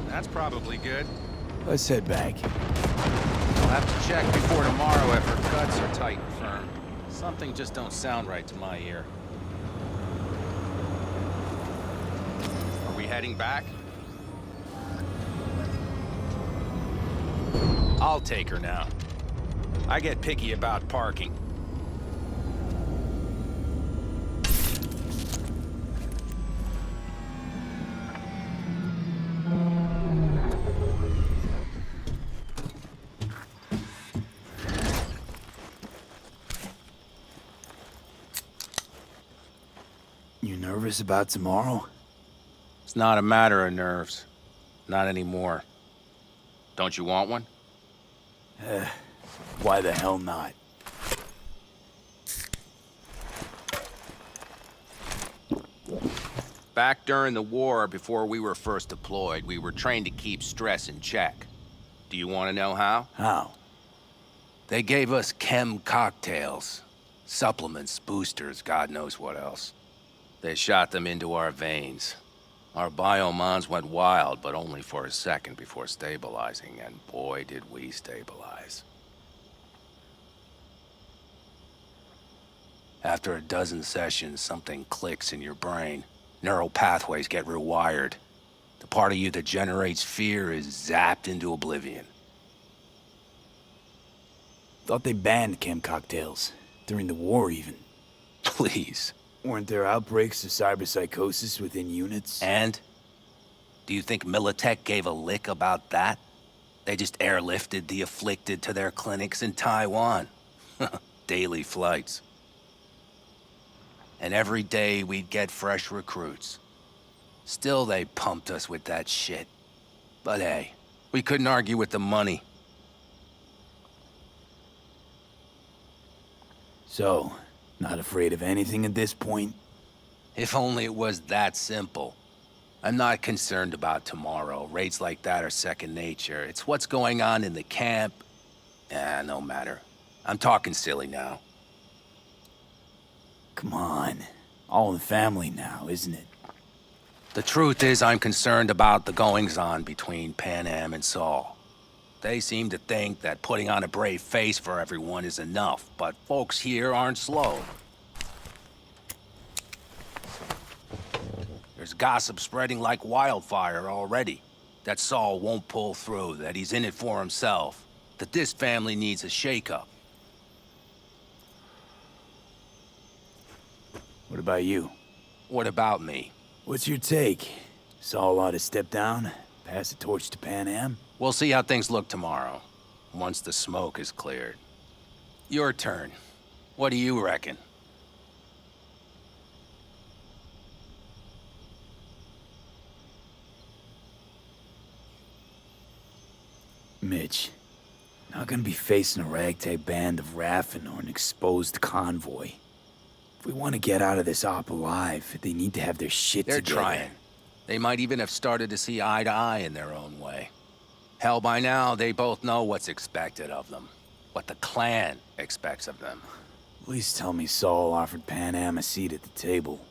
That's probably good. Let's head back. I'll have to check before tomorrow if her guts are tight and firm. Something just don't sound right to my ear. Are we heading back? I'll take her now. I get picky about parking. You nervous about tomorrow? It's not a matter of nerves. Not anymore. Don't you want one? Why the hell not? Back during the war, before we were first deployed, we were trained to keep stress in check. Do you want to know how? How? They gave us chem cocktails. Supplements, boosters, God knows what else. They shot them into our veins. Our biomons went wild, but only for a second before stabilizing, and boy did we stabilize. After a dozen sessions, something clicks in your brain. Neural pathways get rewired. The part of you that generates fear is zapped into oblivion. Thought they banned chem cocktails. During the war, even. Please. Weren't there outbreaks of cyberpsychosis within units? And? Do you think Militech gave a lick about that? They just airlifted the afflicted to their clinics in Taiwan. Daily flights. And every day we'd get fresh recruits. Still they pumped us with that shit. But hey, we couldn't argue with the money. So, not afraid of anything at this point? If only it was that simple. I'm not concerned about tomorrow. Raids like that are second nature. It's what's going on in the camp. No matter. I'm talking silly now. Come on. All in the family now, isn't it? The truth is I'm concerned about the goings-on between Panam and Saul. They seem to think that putting on a brave face for everyone is enough, but folks here aren't slow. There's gossip spreading like wildfire already. That Saul won't pull through, that he's in it for himself, that this family needs a shakeup. What about you? What about me? What's your take? Saul ought to step down, pass the torch to Panam? We'll see how things look tomorrow, once the smoke is cleared. Your turn. What do you reckon? Mitch, Not gonna be facing a ragtag band of Raffen or an exposed convoy. If we want to get out of this op alive, they need to have their shit They're together. trying. They might even have started to see eye to eye in their own way. Hell, by now, they both know what's expected of them. What the clan expects of them. Please tell me Saul offered Panam a seat at the table.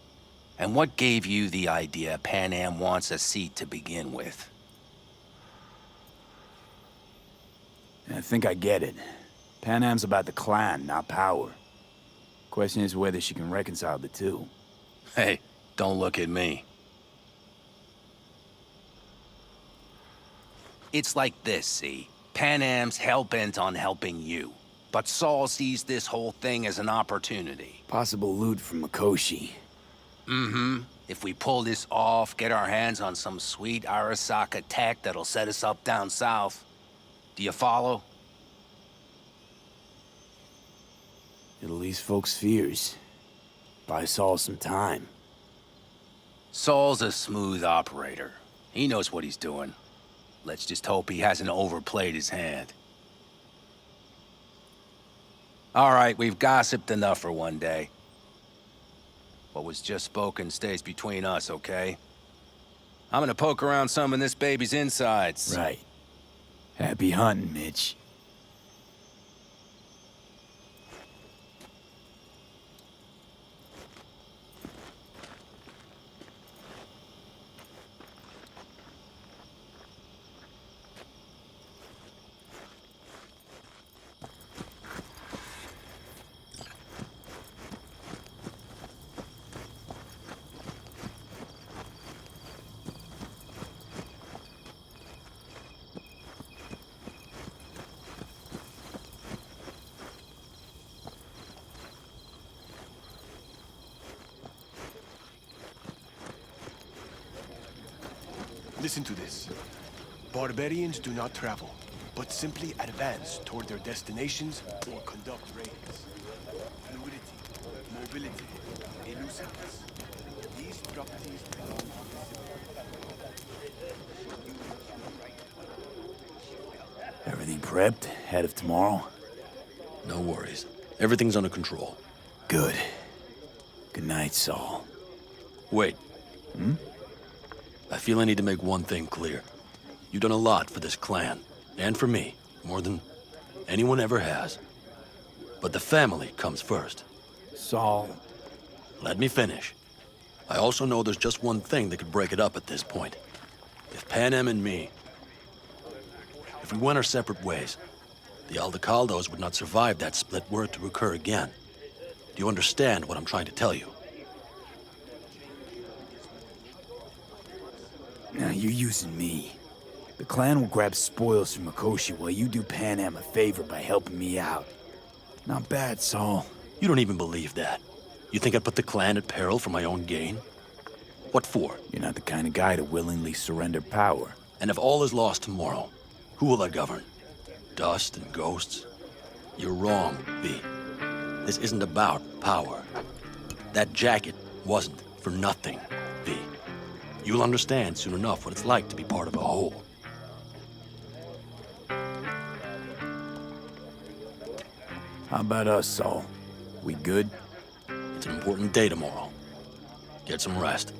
And what gave you the idea Panam wants a seat to begin with? I think I get it. Panam's about the clan, not power. Question is whether she can reconcile the two. Hey, don't look at me. It's like this, see? Panam's hell-bent on helping you. But Saul sees this whole thing as an opportunity. Possible loot from Mikoshi. Mm-hmm. If we pull this off, get our hands on some sweet Arasaka tech that'll set us up down south. Do you follow? It'll ease folks' fears. Buy Saul some time. Saul's a smooth operator. He knows what he's doing. Let's just hope he hasn't overplayed his hand. All right, we've gossiped enough for one day. What was just spoken stays between us, okay? I'm gonna poke around some of this baby's insides. Right. Happy hunting, Mitch. Listen to this. Barbarians do not travel, but simply advance toward their destinations or conduct raids. Fluidity, mobility, elusiveness. These properties belong to the Everything prepped? Ahead of tomorrow? No worries. Everything's under control. Good. Good night, Saul. Wait. Hmm? I feel I need to make one thing clear. You've done a lot for this clan, and for me, more than anyone ever has. But the family comes first. Saul. Let me finish. I also know there's just one thing that could break it up at this point. If Panam and me... If we went our separate ways, the Aldecaldos would not survive that split were it to occur again. Do you understand what I'm trying to tell you? Now, you're using me. The clan will grab spoils from Mikoshi while you do Panam a favor by helping me out. Not bad, Saul. You don't even believe that. You think I'd put the clan at peril for my own gain? What for? You're not the kind of guy to willingly surrender power. And if all is lost tomorrow, who will I govern? Dust and ghosts? You're wrong, V. This isn't about power. That jacket wasn't for nothing, V. You'll understand soon enough what it's like to be part of a whole. How about us, Saul? We good? It's an important day tomorrow. Get some rest.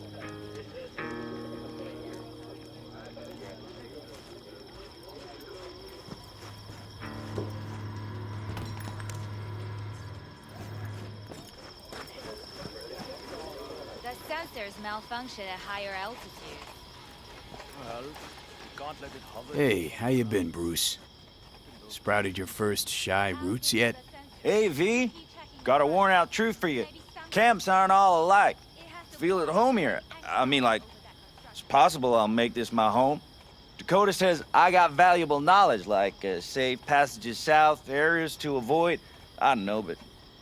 The sensors malfunction at higher altitude. Well, you can't let it hover. Hey, how you been, Bruce? Sprouted your first shy roots yet? Hey, V. Got a worn-out truth for you. Camps aren't all alike. Feel at home here. I mean, like, it's possible I'll make this my home. Dakota says I got valuable knowledge, like safe passages south, areas to avoid. I don't know, but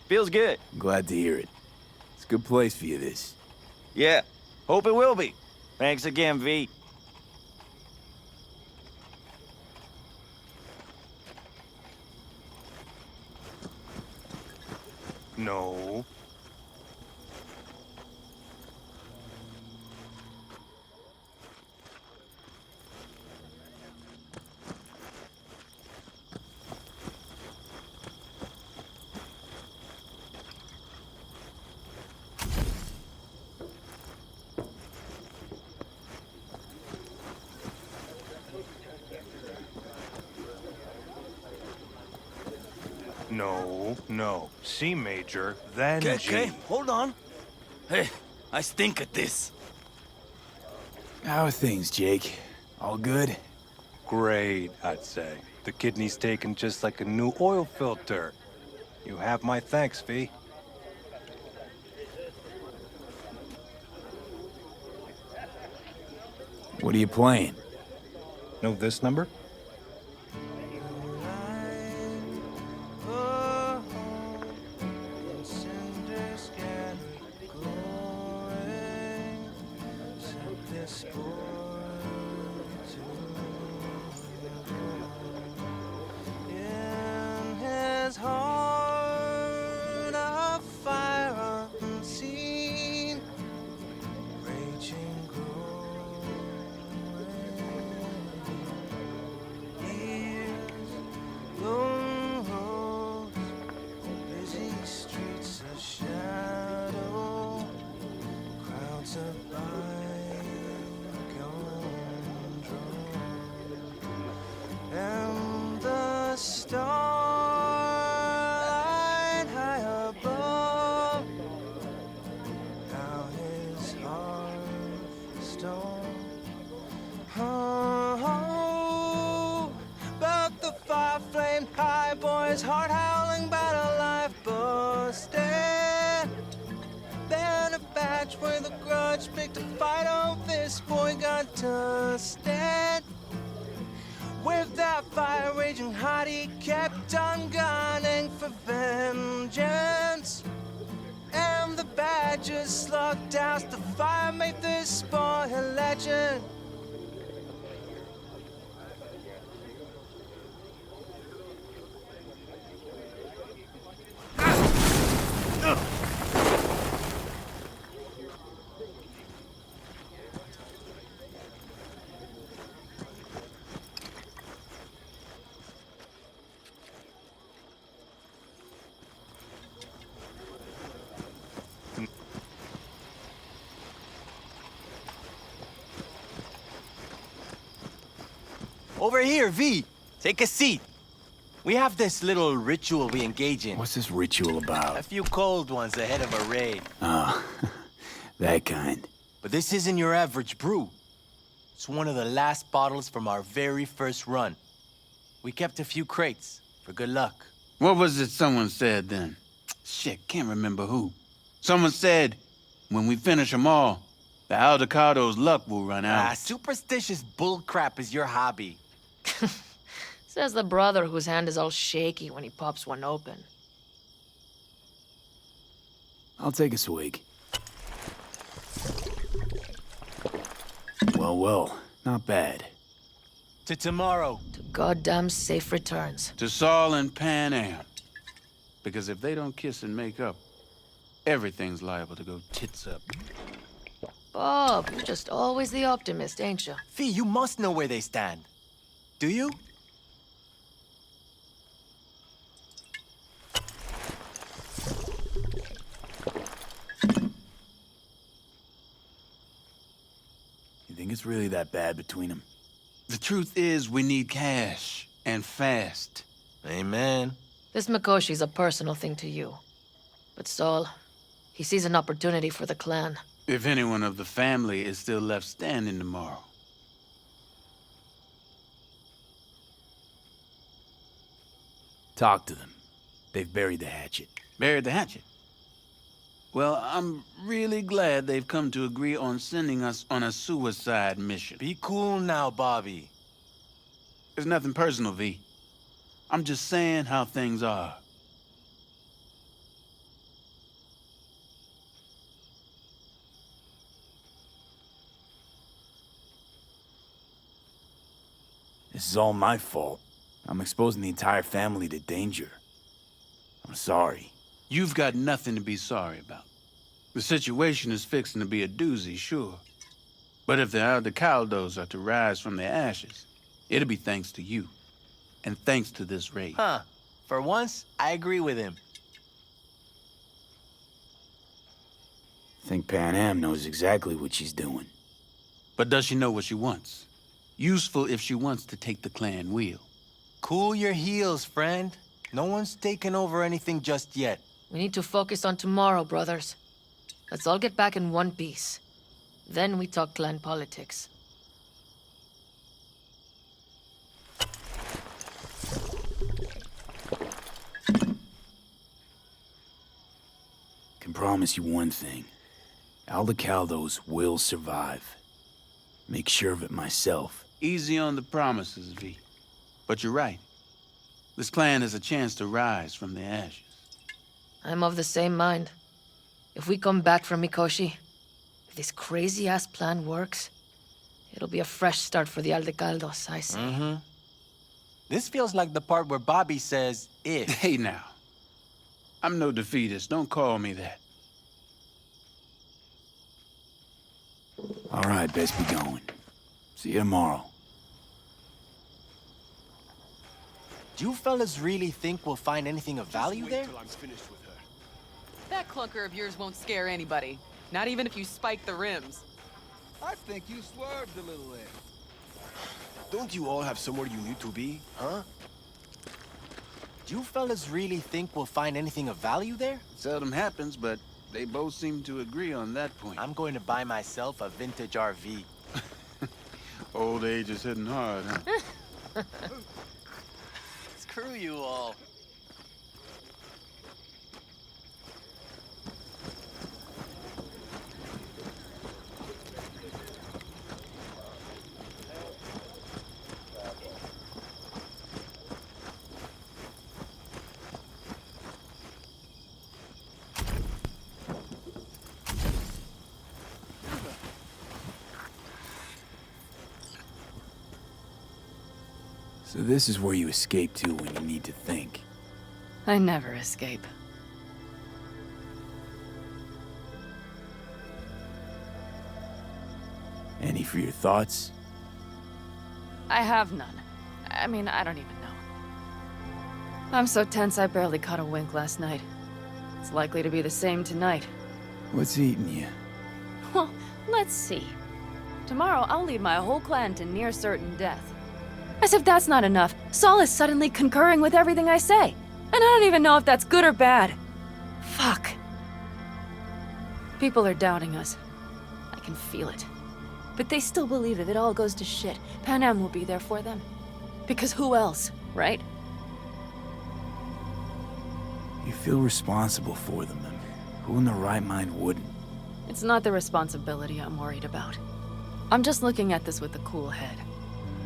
feels good. I'm glad to hear it. It's a good place for you, this. Yeah, hope it will be. Thanks again, V. No. No. C major, then G. Okay, hold on. Hey, I stink at this. How are things, Jake? All good? Great, I'd say. The kidney's taken just like a new oil filter. You have my thanks, V. What are you playing? Know this number? Heart howling, but a life busted. Then a batch with a grudge picked a fight. Oh, this boy got dusted. With that fire raging hot, he kept on gunning for vengeance. And the badges slugged out. The fire made this boy a legend. Over here, V. Take a seat. We have this little ritual we engage in. What's this ritual about? A few cold ones ahead of a raid. Oh, that kind. But this isn't your average brew. It's one of the last bottles from our very first run. We kept a few crates, for good luck. What was it someone said then? Shit, can't remember who. Someone said, when we finish them all, the Aldecado's luck will run out. Superstitious bullcrap is your hobby. Says the brother whose hand is all shaky when he pops one open. I'll take a swig. Well, not bad. To tomorrow. To goddamn safe returns. To Saul and Pan Am. Because if they don't kiss and make up, everything's liable to go tits up. Bob, you're just always the optimist, ain't you? Fee, you must know where they stand. Do you? You think it's really that bad between them? The truth is, we need cash, and fast. Amen. This Mikoshi's a personal thing to you. But Saul, he sees an opportunity for the clan. If anyone of the family is still left standing tomorrow. Talk to them. They've buried the hatchet. Buried the hatchet? Well, I'm really glad they've come to agree on sending us on a suicide mission. Be cool now, Bobby. It's nothing personal, V. I'm just saying how things are. This is all my fault. I'm exposing the entire family to danger. I'm sorry. You've got nothing to be sorry about. The situation is fixing to be a doozy, sure. But if the Aldecaldos are to rise from their ashes, it'll be thanks to you. And thanks to this raid. Huh. For once, I agree with him. I think Pan Am knows exactly what she's doing. But does she know what she wants? Useful if she wants to take the clan wheel. Cool your heels, friend. No one's taken over anything just yet. We need to focus on tomorrow, brothers. Let's all get back in one piece. Then we talk clan politics. Can promise you one thing. Aldecaldos will survive. Make sure of it myself. Easy on the promises, V. But you're right. This clan has a chance to rise from the ashes. I'm of the same mind. If we come back from Mikoshi, if this crazy-ass plan works, it'll be a fresh start for the Aldecaldos, I say. Mm-hmm. This feels like the part where Bobby says, if. Hey now. I'm no defeatist. Don't call me that. All right, best be going. See you tomorrow. Do you fellas really think we'll find anything of value there? That clunker of yours won't scare anybody. Not even if you spike the rims. I think you swerved a little there. Don't you all have somewhere you need to be, huh? Do you fellas really think we'll find anything of value there? Seldom happens, but they both seem to agree on that point. I'm going to buy myself a vintage RV. Old age is hitting hard, huh? Screw you all. So this is where you escape to when you need to think. I never escape. Any for your thoughts? I have none. I mean, I don't even know. I'm so tense I barely caught a wink last night. It's likely to be the same tonight. What's eating you? Well, let's see. Tomorrow I'll lead my whole clan to near certain death. As if that's not enough, Saul is suddenly concurring with everything I say. And I don't even know if that's good or bad. Fuck. People are doubting us. I can feel it. But they still believe if it all goes to shit, Panam will be there for them. Because who else, right? You feel responsible for them, and who in their right mind wouldn't? It's not the responsibility I'm worried about. I'm just looking at this with a cool head.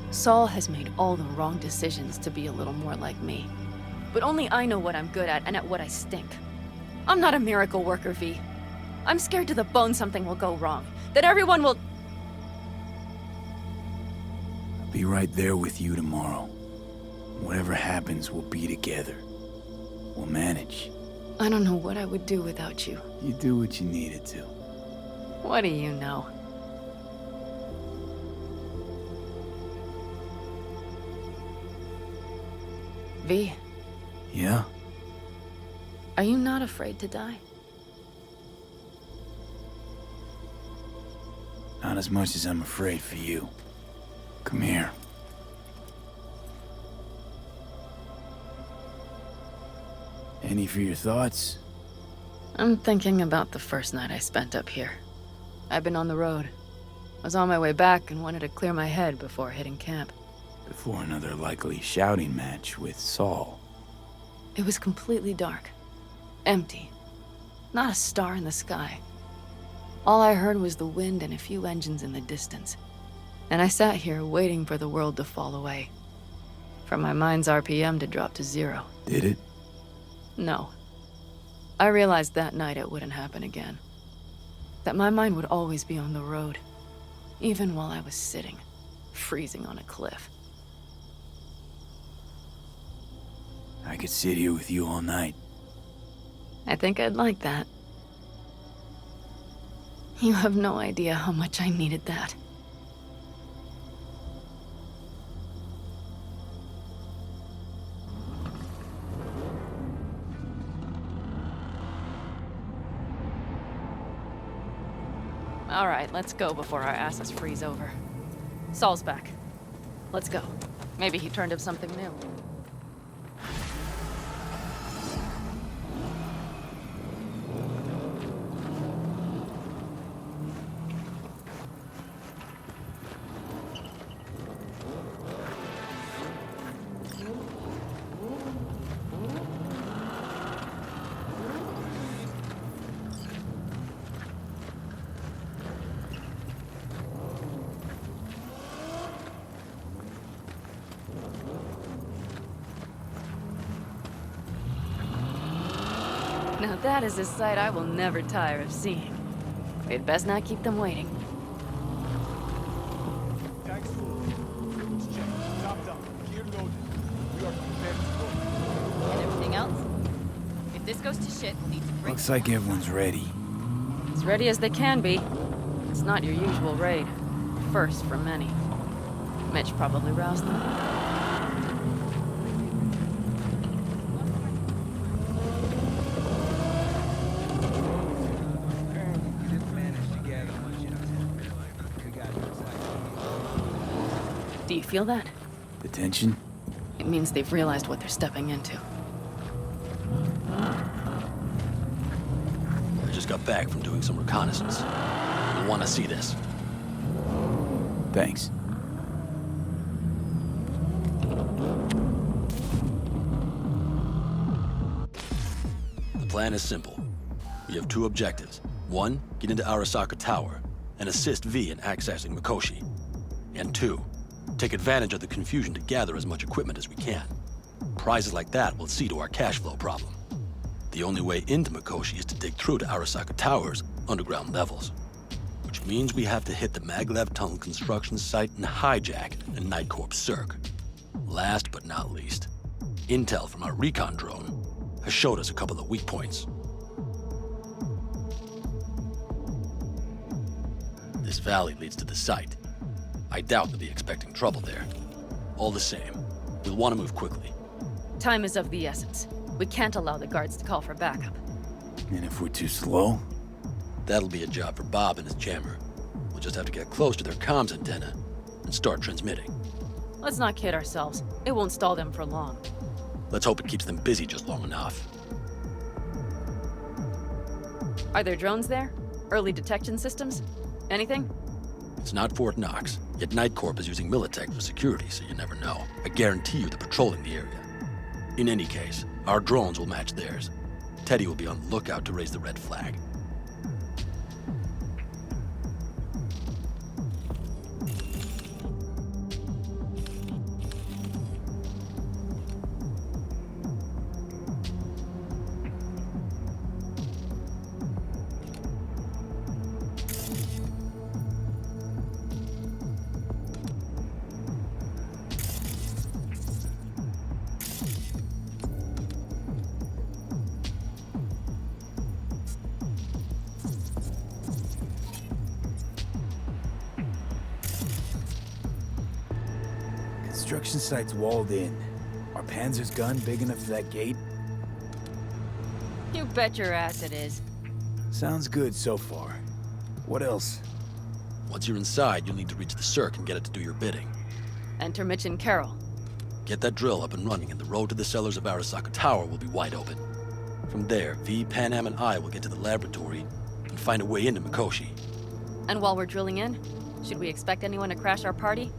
Saul has made all the wrong decisions to be a little more like me. But only I know what I'm good at and at what I stink. I'm not a miracle worker, V. I'm scared to the bone something will go wrong. That everyone will... I'll be right there with you tomorrow. Whatever happens, we'll be together. We'll manage. I don't know what I would do without you. You do what you needed to. What do you know? V. Yeah? Are you not afraid to die? Not as much as I'm afraid for you. Come here. Any for your thoughts? I'm thinking about the first night I spent up here. I've been on the road. I was on my way back and wanted to clear my head before hitting camp. Before another likely shouting match with Saul. It was completely dark. Empty. Not a star in the sky. All I heard was the wind and a few engines in the distance. And I sat here waiting for the world to fall away. For my mind's RPM to drop to 0. Did it? No. I realized that night it wouldn't happen again. That my mind would always be on the road. Even while I was sitting, freezing on a cliff. I could sit here with you all night. I think I'd like that. You have no idea how much I needed that. All right, let's go before our asses freeze over. Saul's back. Let's go. Maybe he turned up something new. Now that is a sight I will never tire of seeing. We'd best not keep them waiting. Tanks full. It's checked. Top down. Gear loaded. We are prepared to go. And everything else? If this goes to shit, we'll need to bring... Looks like everyone's ready. As ready as they can be. It's not your usual raid. First for many. Mitch probably roused them. Do you feel that? The tension? It means they've realized what they're stepping into. I just got back from doing some reconnaissance. You'll want to see this. Thanks. The plan is simple. We have two objectives. One, get into Arasaka Tower and assist V in accessing Mikoshi. And two, take advantage of the confusion to gather as much equipment as we can. Prizes like that will see to our cash flow problem. The only way into Mikoshi is to dig through to Arasaka Tower's underground levels. Which means we have to hit the maglev tunnel construction site and hijack a Night Corps Cirque. Last but not least, intel from our recon drone has showed us a couple of weak points. This valley leads to the site. I doubt they'll be expecting trouble there. All the same, we'll want to move quickly. Time is of the essence. We can't allow the guards to call for backup. And if we're too slow? That'll be a job for Bob and his jammer. We'll just have to get close to their comms antenna and start transmitting. Let's not kid ourselves. It won't stall them for long. Let's hope it keeps them busy just long enough. Are there drones there? Early detection systems? Anything? It's not Fort Knox, yet Night Corp is using Militech for security, so you never know. I guarantee you they're patrolling the area. In any case, our drones will match theirs. Teddy will be on the lookout to raise the red flag. Construction site's walled in. Are Panzer's gun big enough for that gate? You bet your ass it is. Sounds good so far. What else? Once you're inside, you'll need to reach the Cirque and get it to do your bidding. Enter Mitch and Carol. Get that drill up and running, and the road to the cellars of Arasaka Tower will be wide open. From there, V, Panam, and I will get to the laboratory and find a way into Mikoshi. And while we're drilling in, should we expect anyone to crash our party?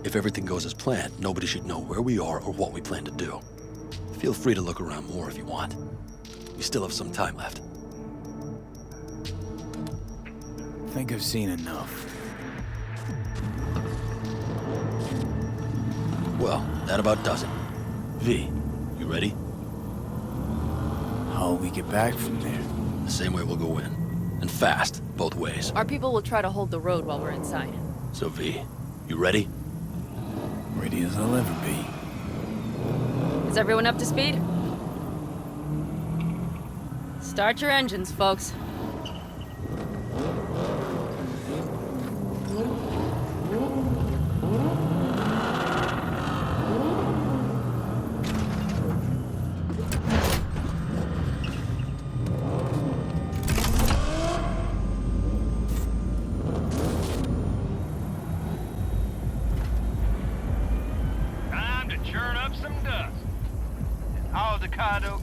If everything goes as planned, nobody should know where we are or what we plan to do. Feel free to look around more if you want. We still have some time left. Think I've seen enough. Well, that about does it. V, you ready? How'll we get back from there? The same way we'll go in. And fast, both ways. Our people will try to hold the road while we're inside. So V, you ready? Ready as I'll ever be. Is everyone up to speed? Start your engines, folks.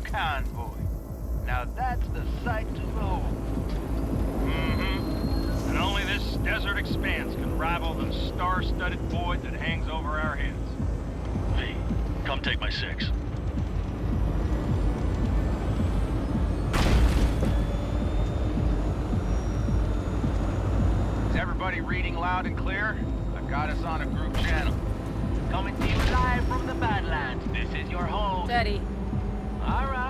Convoy. Now that's the sight to behold. And only this desert expanse can rival the star-studded void that hangs over our heads. V, come take my 6. Is everybody reading loud and clear? I've got us on a group channel. Coming to you live from the Badlands. This is your home. Teddy. All right.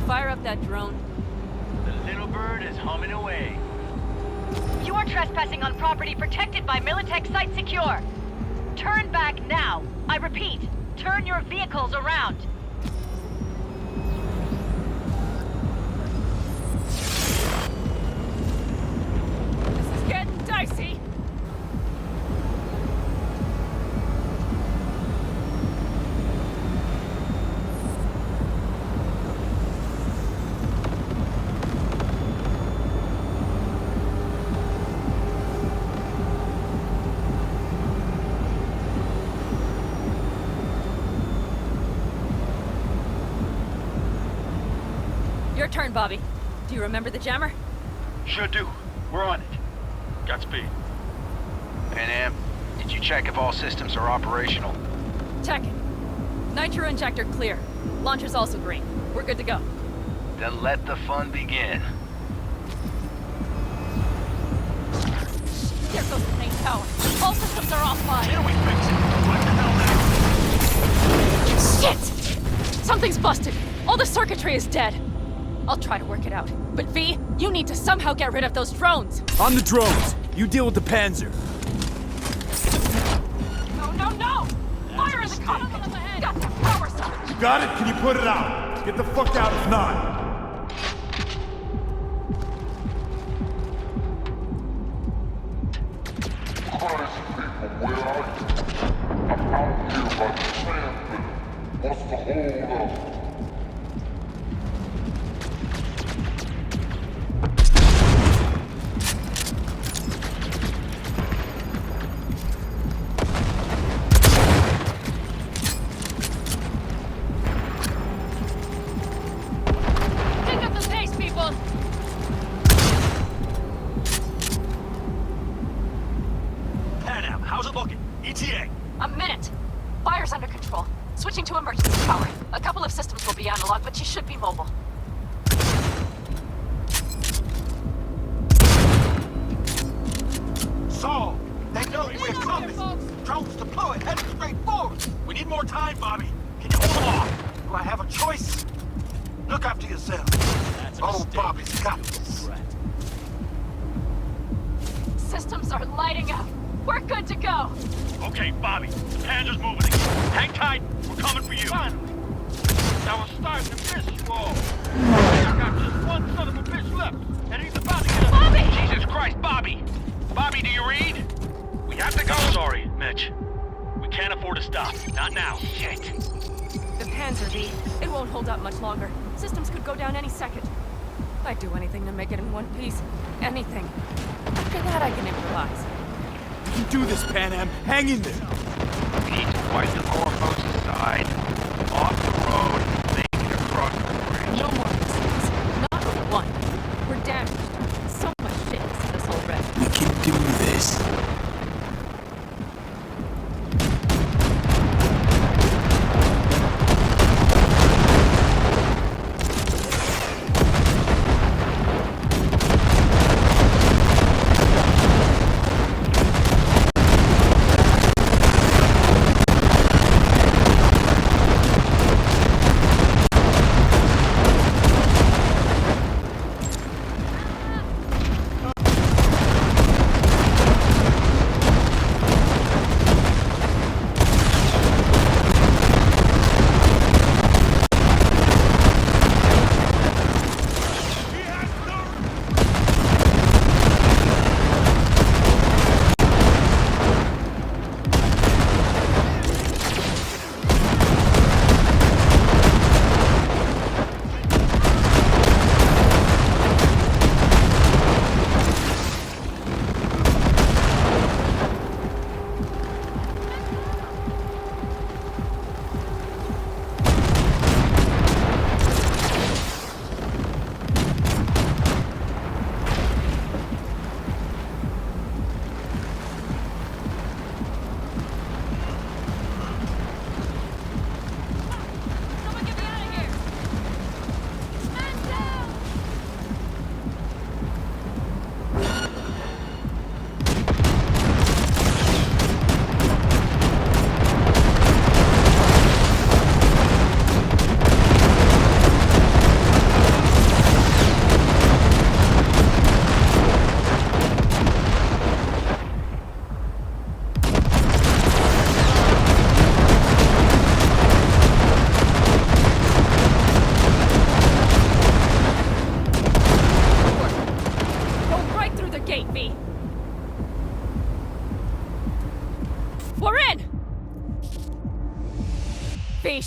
fire up that drone? The little bird is humming away. You are trespassing on property protected by Militech Site Secure. Turn back now. I repeat, turn your vehicles around. This is getting dicey. Your turn, Bobby. Do you remember the jammer? Sure do. We're on it. Godspeed. Panam, did you check if all systems are operational? Checking. Nitro injector clear. Launcher's also green. We're good to go. Then let the fun begin. There goes the main tower. All systems are offline. Here we fix it. What the hell now? Shit! Something's busted. All the circuitry is dead. I'll try to work it out. But V, you need to somehow get rid of those drones. On the drones. You deal with the Panzer. No, no, no! Fire in the cockpit! Got the power socket! You got it? Can you put it out? Get the fuck out if not. What's the hold up? Pick up the pace, people! Panam, how's it looking? ETA. A minute. Fire's under control. Switching to emergency power. A couple of systems will be analog, but you should be mobile. Saul, they know we're coming. Drones deployed, heading straight forward. We need more time, Bobby. Can you hold them off? Do I have a choice? Look after yourself. Oh, Bobby's got this. Systems are lighting up. We're good to go. Okay, Bobby, the Panzer's moving again. Hang tight, we're coming for you. Finally. I was starting to miss you all. I got just one son of a bitch left, and he's about to get up. Bobby! Jesus Christ, Bobby! Bobby, do you read? We have to go. I'm sorry, Mitch. We can't afford to stop. Not now. Shit. The Panzer, V. It won't hold up much longer. Systems could go down any second. I'd do anything to make it in one piece. Anything. After that, I can improvise. You can do this, Panam. Hang in there. We need to wipe the core post aside. Off the road, make it across the bridge. No more mistakes. Not one. We're damaged. So much shit is this already. We can do this.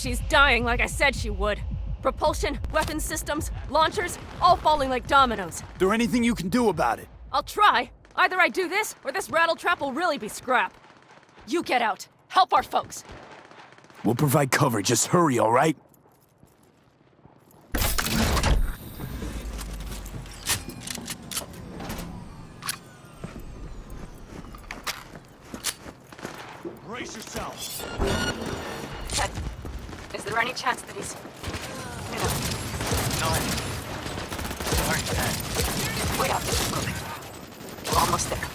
she's dying like I said she would. Propulsion, weapon systems, launchers, all falling like dominoes. There anything you can do about it? I'll try. Either I do this, or this rattletrap will really be scrap. You get out. Help our folks. We'll provide cover. Just hurry, all right? Brace yourself. Ted, is there any chance that he's... No. Sorry, Ted. Wait up. We're almost there.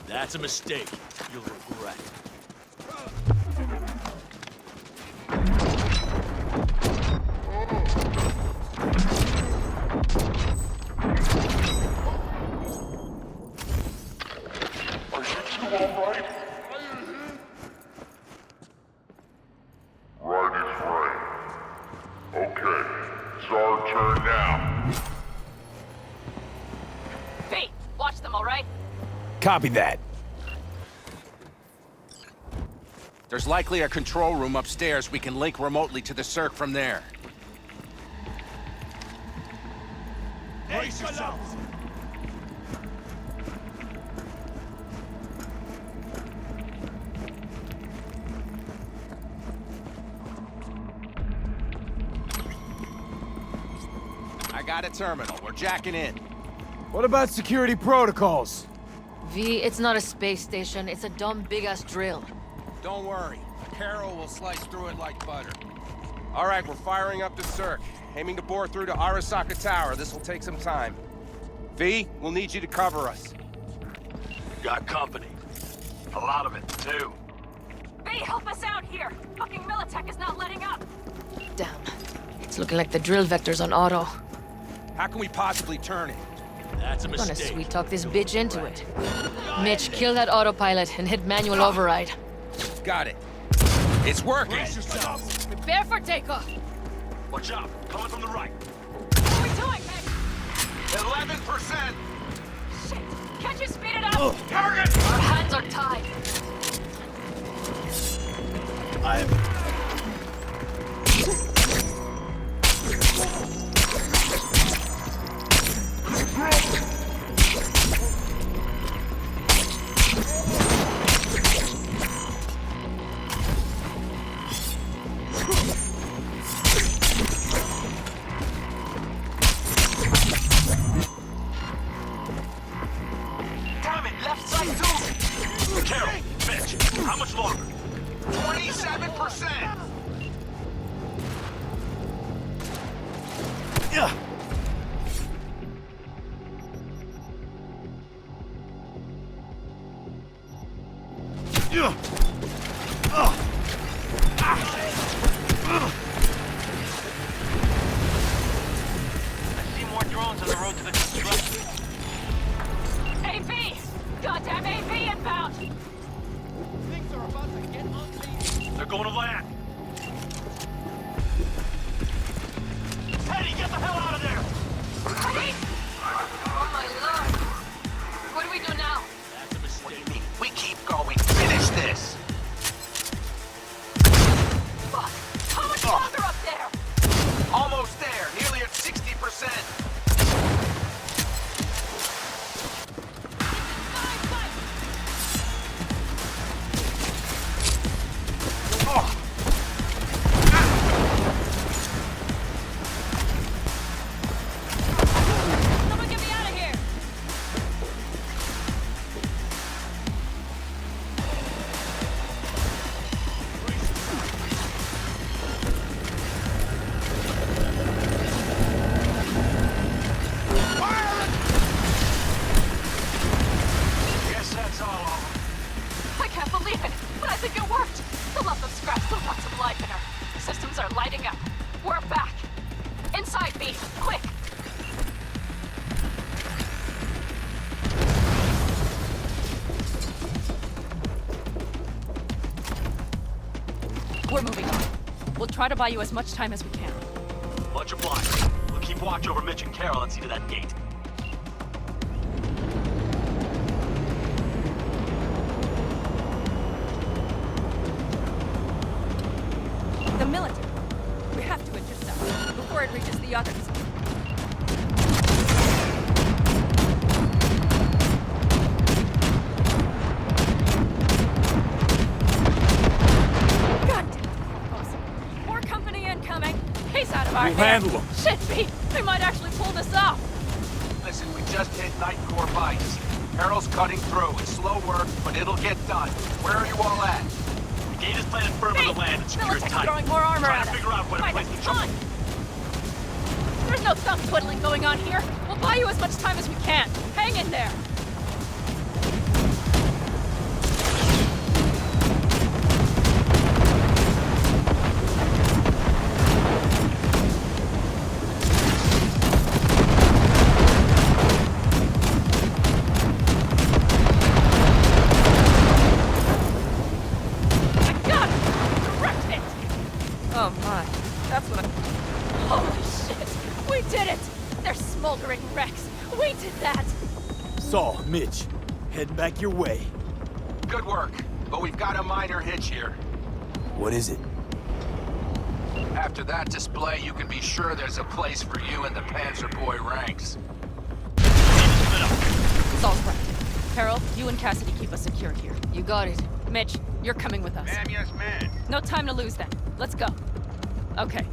That's a mistake. You'll regret. Copy that. There's likely a control room upstairs. We can link remotely to the circ from there. Brace yourselves. I got a terminal. We're jacking in. What about security protocols? V, it's not a space station. It's a dumb big-ass drill. Don't worry. Carol will slice through it like butter. All right, we're firing up the circ. Aiming to bore through to Arasaka Tower. This will take some time. V, we'll need you to cover us. Got company. A lot of it, too. V, help us out here! Fucking Militech is not letting up! Damn. It's looking like the drill vector's on auto. How can we possibly turn it? That's a I'm gonna mistake. sweet-talk this bitch into it. Mitch, kill that autopilot and hit manual override. Got it. It's working. Prepare for takeoff. Watch out. Coming from the right. What are we doing, Meg? 11%. Shit! Can't you speed it up? Target! Our hands are tied. Damn it, left side too. Carol, Mitch, how much longer? 27%. Yeah. Yeah. I see more drones on the road to the construction. AV! Goddamn AV inbound! Things are about to get ugly. They're going to land. Teddy, get the hell out of there! Teddy! Oh my lord! What do we do now? What do you mean? We keep going. Finish this. Fuck! How much longer up there? Almost there. Nearly at 60%. Someone get me out of here! Guess that's all over. I can't believe it, but I think it worked. The lump of scrap still got some life in her. Systems are lighting up. We're back. Inside me, quick! We're moving on. We'll try to buy you as much time as we can. Much obliged. We'll keep watch over Mitch and Carol and see to that gate. it reaches the others. God damn it, Corpos. More company incoming. He's out of our We'll hands. handle him. Shit, Pete. We might actually pull this off. Listen, we just hit Night Core Bites. Carol's cutting through. It's slow work, but it'll get done. Where are you all at? The gate is planted firm on the land and secured Militech's tight. throwing more armor Trying at to us. figure out where to Might place have the time. There's no thumb twiddling going on here. We'll buy you as much time as we can. Hang in there. I got it! Direct hit! Oh my, that's what I... Holy shit! We did it! They're smoldering wrecks. We did that! Saul, Mitch, heading back your way. Good work, but we've got a minor hitch here. What is it? After that display, you can be sure there's a place for you in the Panzer Boy ranks. Saul's right. Carol, you and Cassidy keep us secure here. You got it. Mitch, you're coming with us. Ma'am, yes, ma'am. No time to lose then. Let's go. Okay.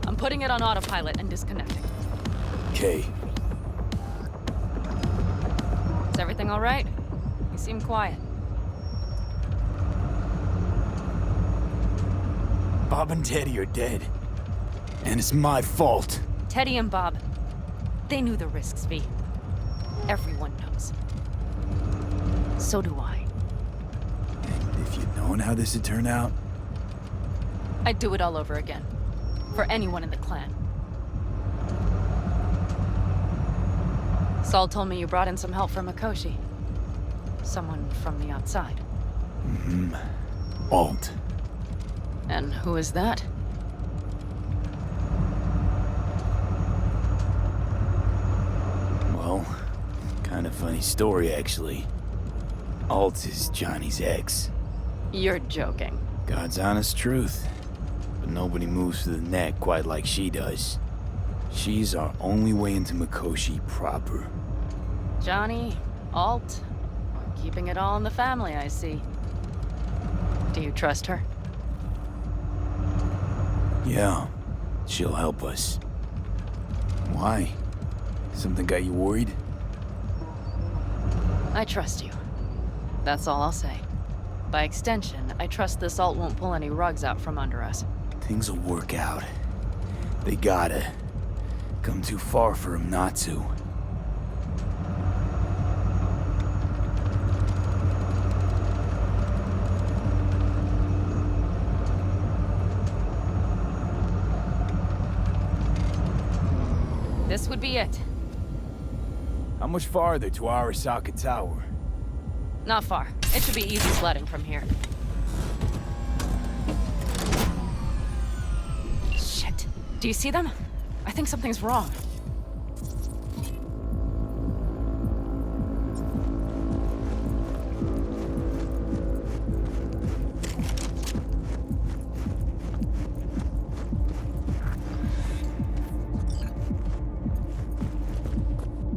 I'm putting it on autopilot and disconnecting. Okay. Is everything all right? You seem quiet. Bob and Teddy are dead. And it's my fault. Teddy and Bob, they knew the risks, V. Everyone knows. So do I. And if you'd known how this would turn out, I'd do it all over again. For anyone in the clan. Saul told me you brought in some help from Mikoshi. Someone from the outside. Mm-hmm. Alt. And who is that? Well, kind of funny story, actually. Alt is Johnny's ex. You're joking. God's honest truth. But nobody moves to the neck quite like she does. She's our only way into Mikoshi proper. Jhonny, Alt, keeping it all in the family, I see. Do you trust her? Yeah, she'll help us. Why? Something got you worried? I trust you. That's all I'll say. By extension, I trust this Alt won't pull any rugs out from under us. Things will work out. They gotta. Come too far for him not to. This would be it. How much farther to Arasaka Tower? Not far. It should be easy sledding from here. Shit. Do you see them? I think something's wrong.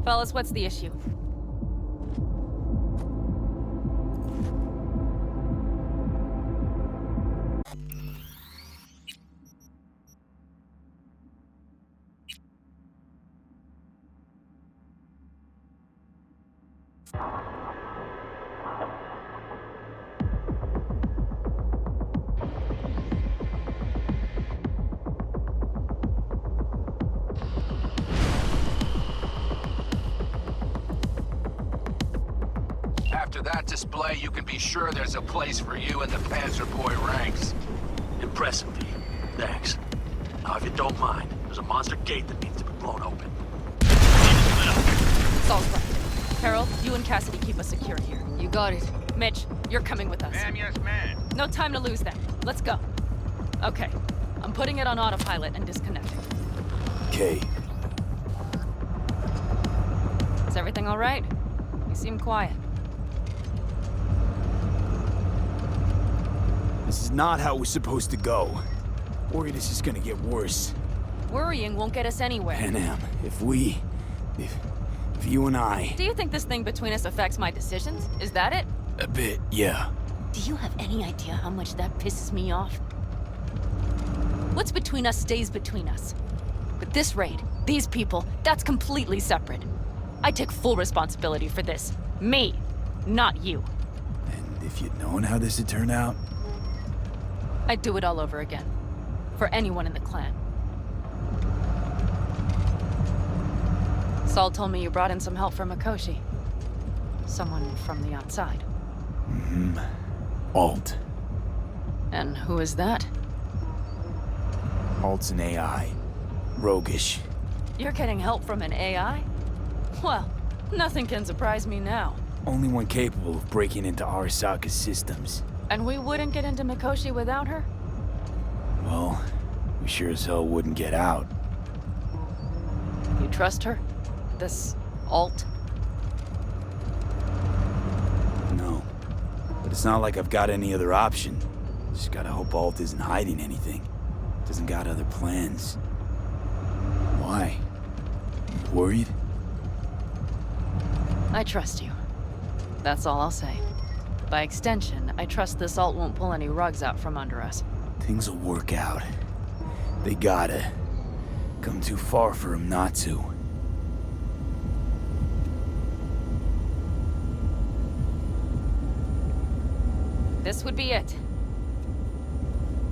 Fellas, what's the issue? After that display, you can be sure there's a place for you in the Panzer Boy ranks. Impressive, V. Thanks. Now, if you don't mind, there's a monster gate that needs to be blown open. Saul's right. Carol, you and Cassidy keep us secure here. You got it. Mitch, you're coming with us. Ma'am, yes, ma'am. No time to lose then. Let's go. Okay. I'm putting it on autopilot and disconnecting. Okay. Is everything all right? You seem quiet. This is not how it was supposed to go. Worried it's just gonna get worse. Worrying won't get us anywhere. Panam, if you and I... Do you think this thing between us affects my decisions? Is that it? A bit, yeah. Do you have any idea how much that pisses me off? What's between us stays between us. But this raid, these people, that's completely separate. I take full responsibility for this. Me, not you. And if you'd known how this would turn out? I'd do it all over again. For anyone in the clan. Saul told me you brought in some help from Mikoshi. Someone from the outside. Mm-hmm. Alt. And who is that? Alt's an AI. Roguish. You're getting help from an AI? Well, nothing can surprise me now. Only one capable of breaking into Arasaka's systems. And we wouldn't get into Mikoshi without her? Well, we sure as hell wouldn't get out. You trust her? This Alt? No. But it's not like I've got any other option. Just gotta hope Alt isn't hiding anything. Doesn't got other plans. Why? You worried? I trust you. That's all I'll say. By extension, I trust this Alt won't pull any rugs out from under us. Things will work out. They gotta. Come too far for him not to. This would be it.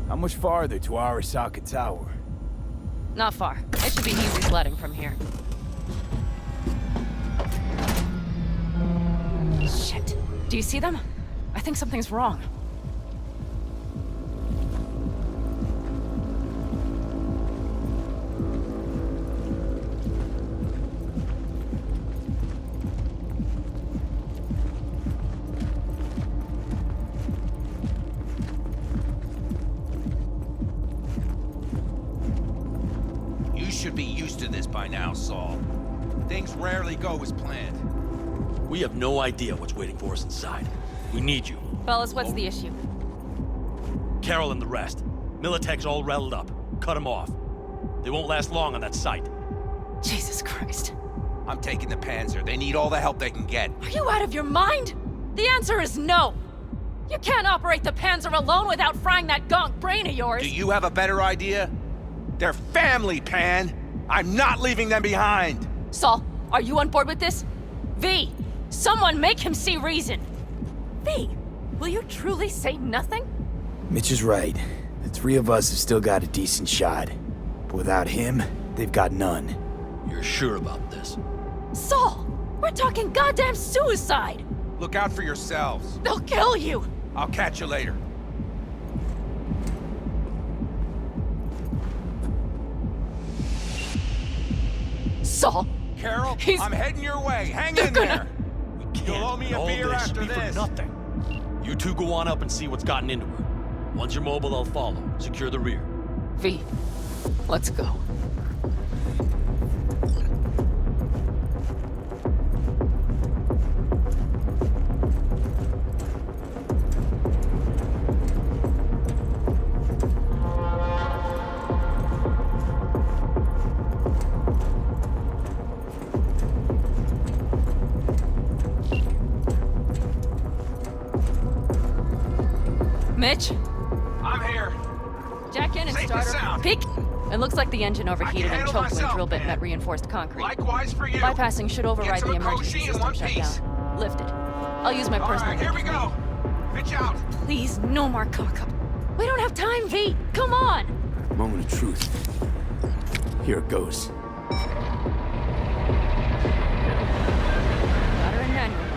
How much farther to Arasaka Tower? Not far. It should be easy sledding from here. Shit. Do you see them? I think something's wrong. You should be used to this by now, Saul. Things rarely go as planned. We have no idea what's waiting for us inside. We need you. Fellas, what's the issue? Carol and the rest. Militech's all rattled up. Cut them off. They won't last long on that site. Jesus Christ. I'm taking the Panzer. They need all the help they can get. Are you out of your mind? The answer is no. You can't operate the Panzer alone without frying that gonk brain of yours. Do you have a better idea? They're family, Pan. I'm not leaving them behind. Saul, are you on board with this? V, someone make him see reason. V, will you truly say nothing? Mitch is right. The three of us have still got a decent shot. But without him, they've got none. You're sure about this? Saul, we're talking goddamn suicide. Look out for yourselves. They'll kill you. I'll catch you later. Saul. Carol, He's... I'm heading your way. Hang in there. You'll owe me a beer after this. For nothing. You two go on up and see what's gotten into her. Once you're mobile, I'll follow. Secure the rear. V, let's go. Mitch? I'm here. Jack in and Safe and starter. sound. Peek! It looks like the engine overheated and handle choked when myself, drill bit man. met reinforced concrete. Likewise for you. Bypassing should override Get to the Mikoshi emergency in system one piece. shutdown. Lifted. I'll use my All personal. right, here we go. Pitch out. Please, no more cock-up. We don't have time, V. Come on! Moment of truth. Here it goes. Got her in manual.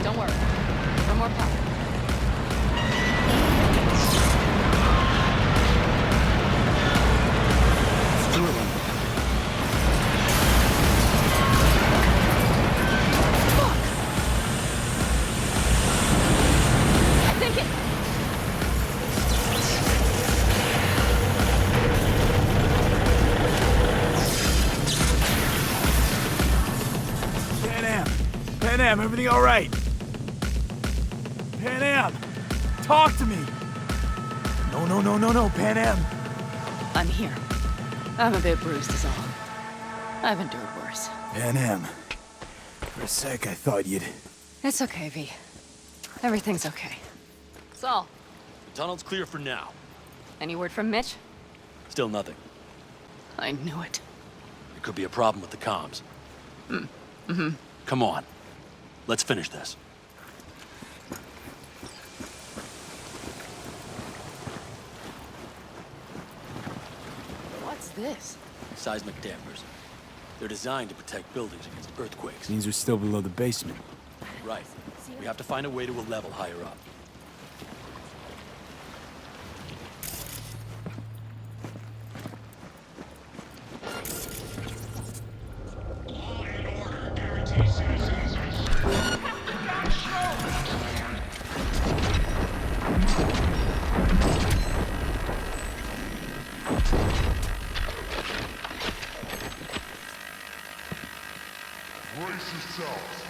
Don't worry. For more power. Panam, everything all right? Panam, talk to me. No, Panam. I'm here. I'm a bit bruised is all. I've endured worse. Panam, for a sec I thought you'd... It's okay, V. Everything's okay. Saul. The tunnel's clear for now. Any word from Mitch? Still nothing. I knew it. There could be a problem with the comms. Mm-hmm. Come on. Let's finish this. What's this? Seismic dampers. They're designed to protect buildings against earthquakes. Means we're still below the basement. Right. We have to find a way to a level higher up. Brace yourselves.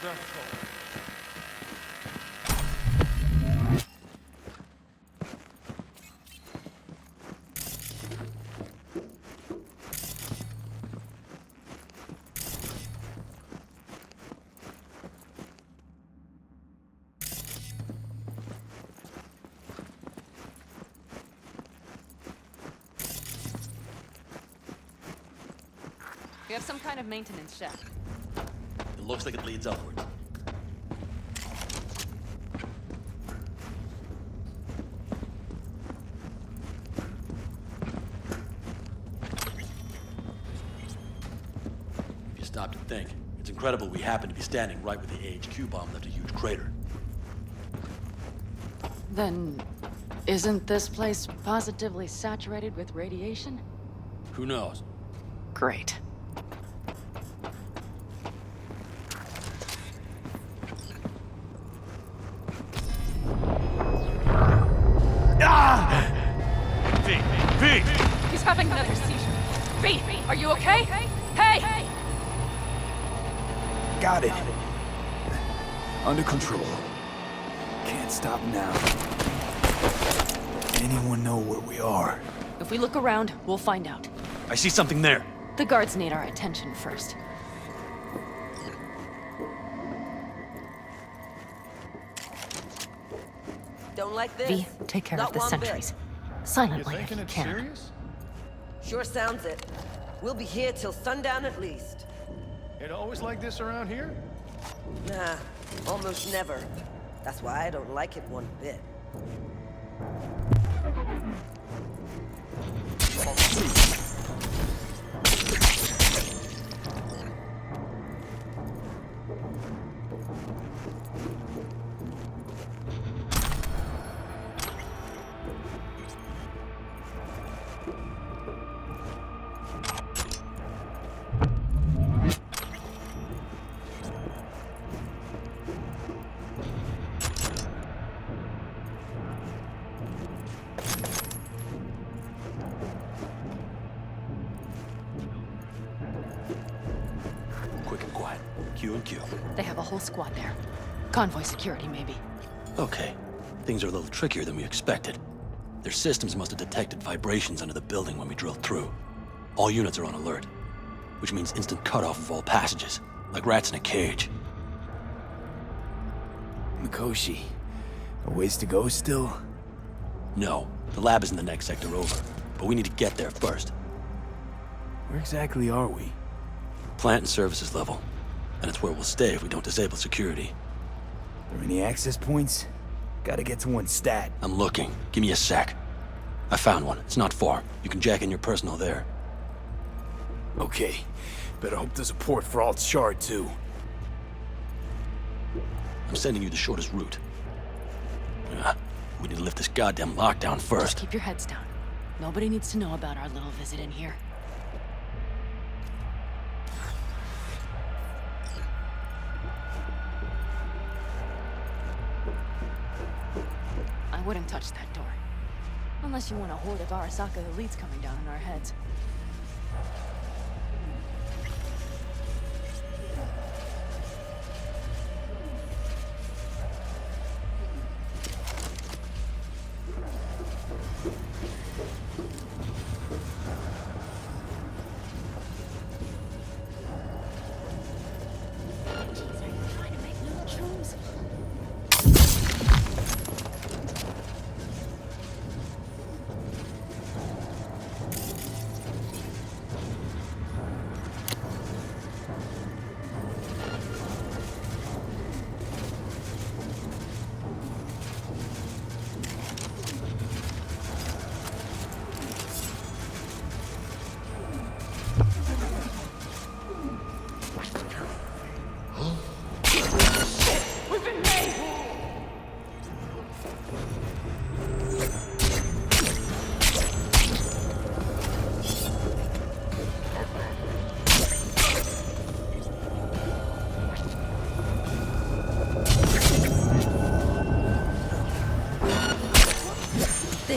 That's all. We have some kind of maintenance shaft. It looks like it leads upwards. If you stop to think, it's incredible we happen to be standing right where the AHQ bomb left a huge crater. Then, isn't this place positively saturated with radiation? Who knows? Great. V! He's having another seizure. V, are you okay? Hey! Got it. Under control. Can't stop now. Anyone know where we are? If we look around, we'll find out. I see something there. The guards need our attention first. Don't like this. V, take care of the sentries. Silently if you can. Serious? Sure sounds it. We'll be here till sundown at least. It always like this around here? Nah, almost never. That's why I don't like it one bit. Quick and quiet. Q and Q. They have a whole squad there. Convoy security, maybe. Okay. Things are a little trickier than we expected. Their systems must have detected vibrations under the building when we drilled through. All units are on alert, which means instant cutoff of all passages, like rats in a cage. Mikoshi, a ways to go still? No, the lab is in the next sector over, but we need to get there first. Where exactly are we? Plant and services level, and it's where we'll stay if we don't disable security. Are there any access points? Gotta get to one stat. I'm looking. Give me a sec. I found one. It's not far. You can jack in your personal there. Okay. Better hope there's a port for Alt Shard, too. I'm sending you the shortest route. We need to lift this goddamn lockdown first. Just keep your heads down. Nobody needs to know about our little visit in here. I wouldn't touch that door. Unless you want a horde of Arasaka elites coming down on our heads.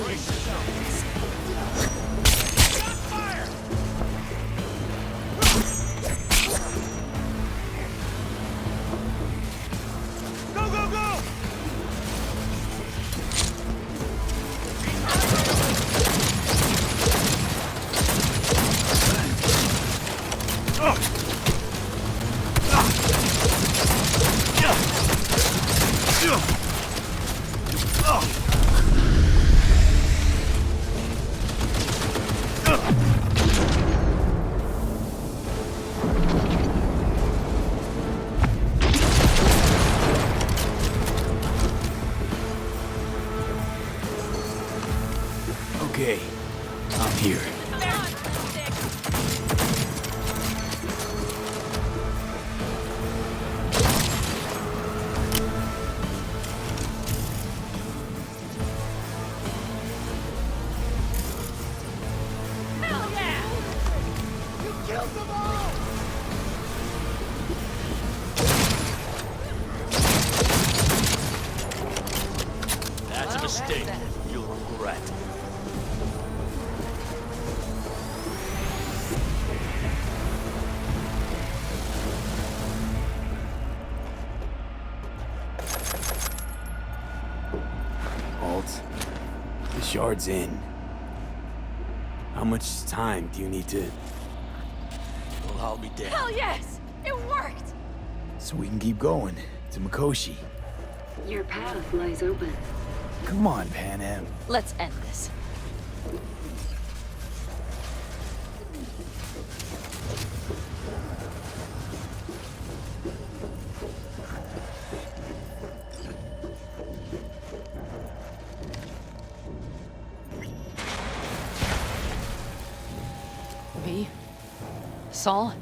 Really? Go, go, go! Okay, I'm here. Hell yeah! You killed them all! That's a mistake. You'll regret. Alt, the shard's in. How much time do you need to... Well, I'll be damned. Hell yes! It worked! So we can keep going to Mikoshi? Your path lies open. Come on, Panam. Let's end this. V? Saul?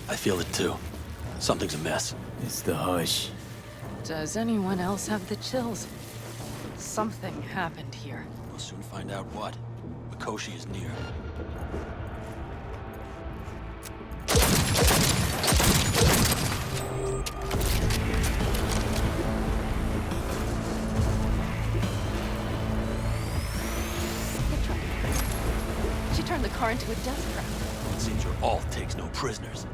I feel it too. Something's amiss. It's the hush. Does anyone else have the chills? Something happened here. We'll soon find out what. Mikoshi is near. She turned the car into a death trap. It seems your alt takes no prisoners.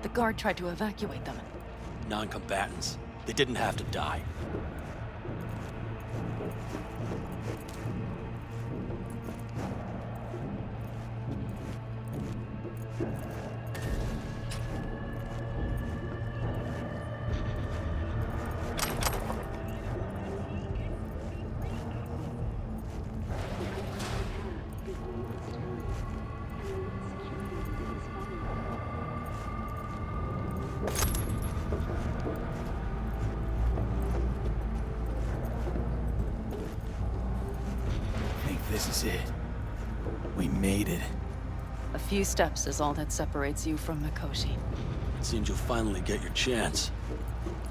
The guard tried to evacuate them. Non-combatants. They didn't have to die. I think this is it. We made it. A few steps is all that separates you from Mikoshi. It seems you'll finally get your chance.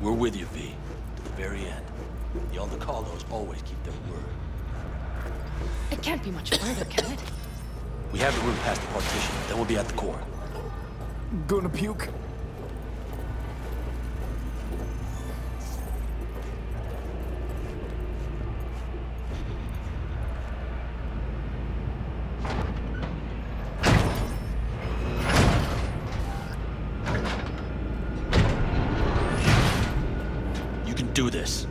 We're with you, V. To the very end. The Aldecaldos always keep their word. It can't be much further, can it? We have the room past the partition, then we'll be at the core. Gonna puke? You can do this.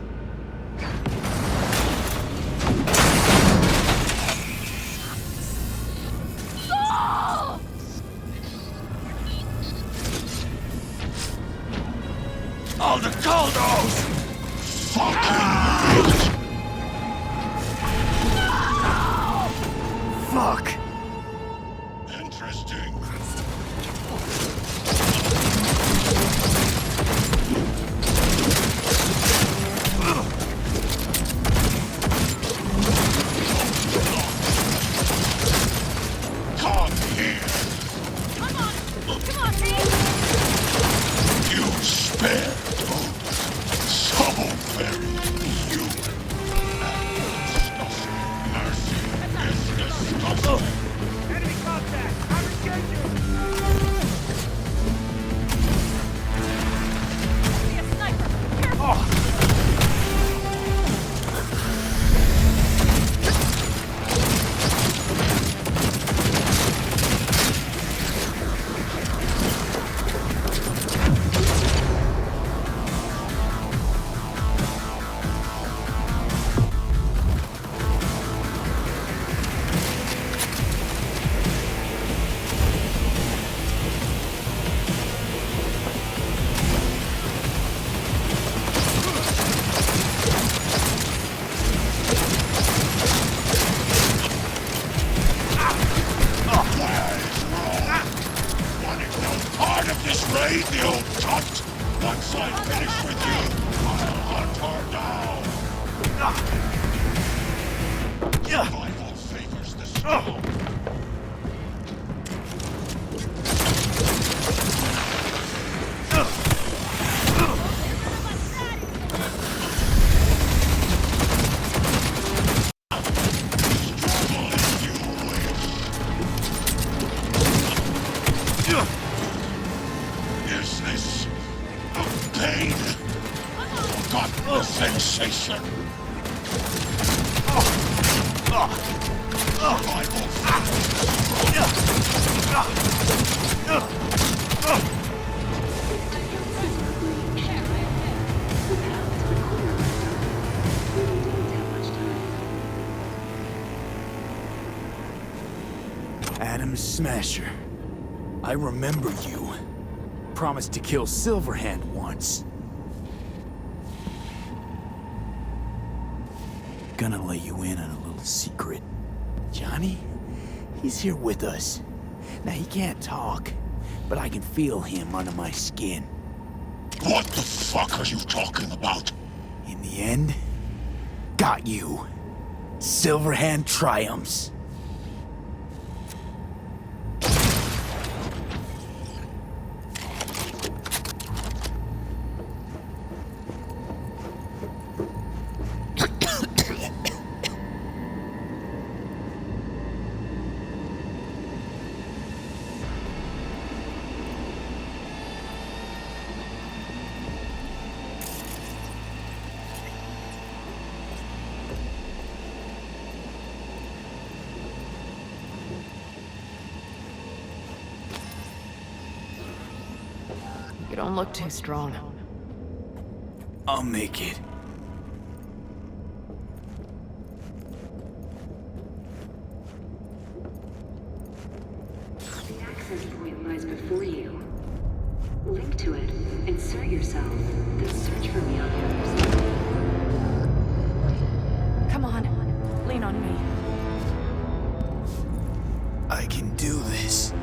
Aldecaldos! Fuck! Interesting. Come here. Come on, man! You spared, so very part of this raid, the old cunt! Once I finish with you, I'll hunt her down! Survival favors the strong. Is this a pain? Got the sensation. Survival. Adam's Smasher. I remember you. Promised to kill Silverhand once. Gonna let you in on a little secret. Jhonny? He's here with us. Now, he can't talk, but I can feel him under my skin. What the fuck are you talking about? In the end, got you. Silverhand triumphs. You don't look too strong. I'll make it. The access point lies before you. Link to it, insert yourself, then search for me on the other side. Come on, lean on me. I can do this.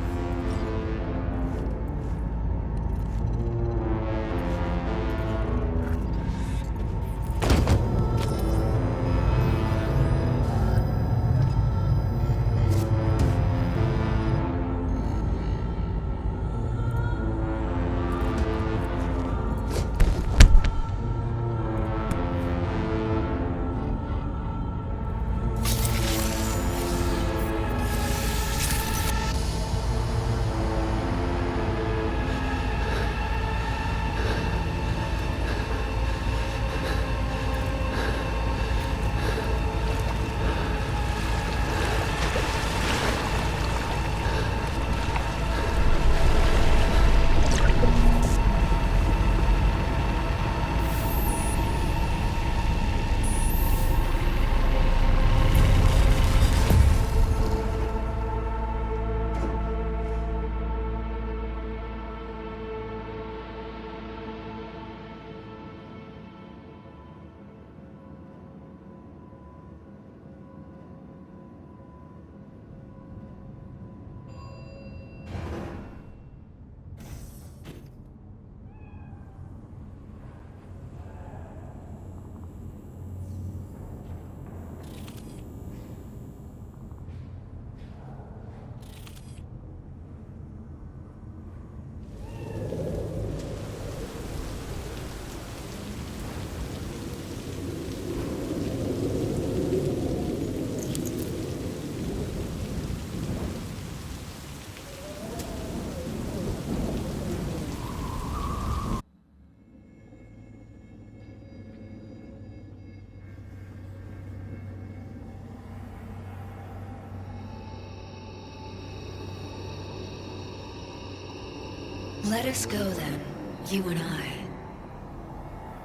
Let us go then, you and I.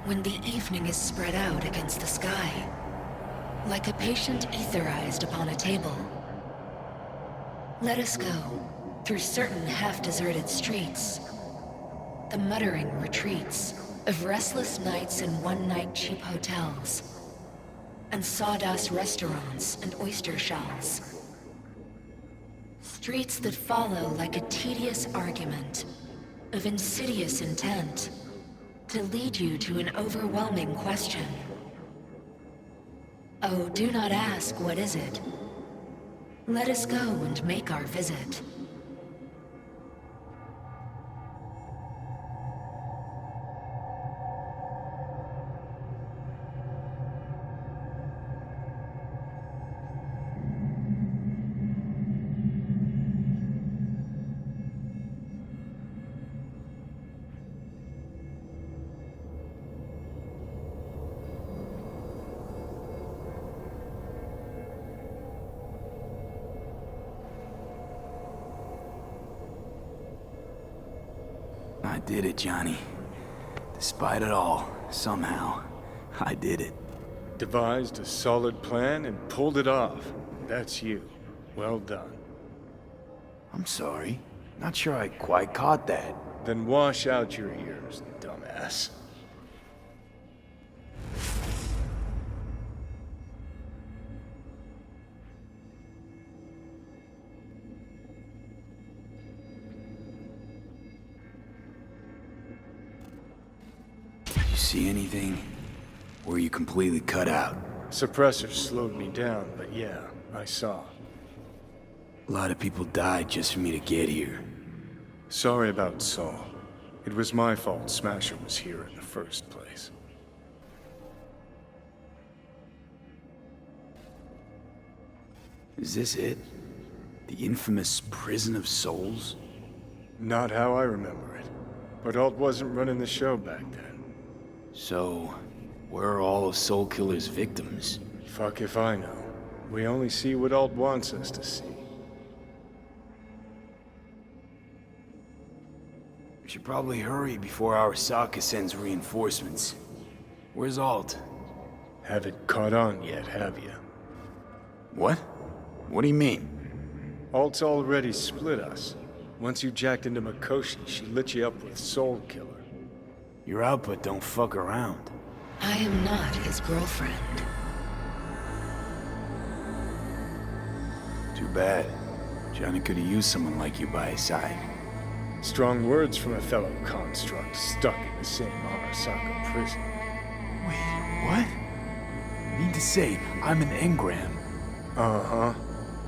When the evening is spread out against the sky, like a patient etherized upon a table. Let us go through certain half-deserted streets, the muttering retreats of restless nights in one-night cheap hotels, and sawdust restaurants and oyster shells. Streets that follow like a tedious argument, of insidious intent to lead you to an overwhelming question. Oh, do not ask, what is it? Let us go and make our visit. I did it, Jhonny. Despite it all, somehow, I did it. Devised a solid plan and pulled it off. That's you. Well done. I'm sorry. Not sure I quite caught that. Then wash out your ears, dumbass. See anything? Or are you completely cut out? Suppressor slowed me down, but yeah, I saw. A lot of people died just for me to get here. Sorry about Saul. It was my fault Smasher was here in the first place. Is this it? The infamous Prison of Souls? Not how I remember it. But Alt wasn't running the show back then. So, where are all of Soul Killer's victims? Fuck if I know. We only see what Alt wants us to see. We should probably hurry before Arasaka sends reinforcements. Where's Alt? Haven't caught on yet, have you? What? What do you mean? Alt's already split us. Once you jacked into Mikoshi, she lit you up with Soul Killer. Your output don't fuck around. I am not his girlfriend. Too bad. Jhonny could have used someone like you by his side. Strong words from a fellow construct stuck in the same Arasaka prison. Wait, what? You mean to say I'm an engram? Uh-huh.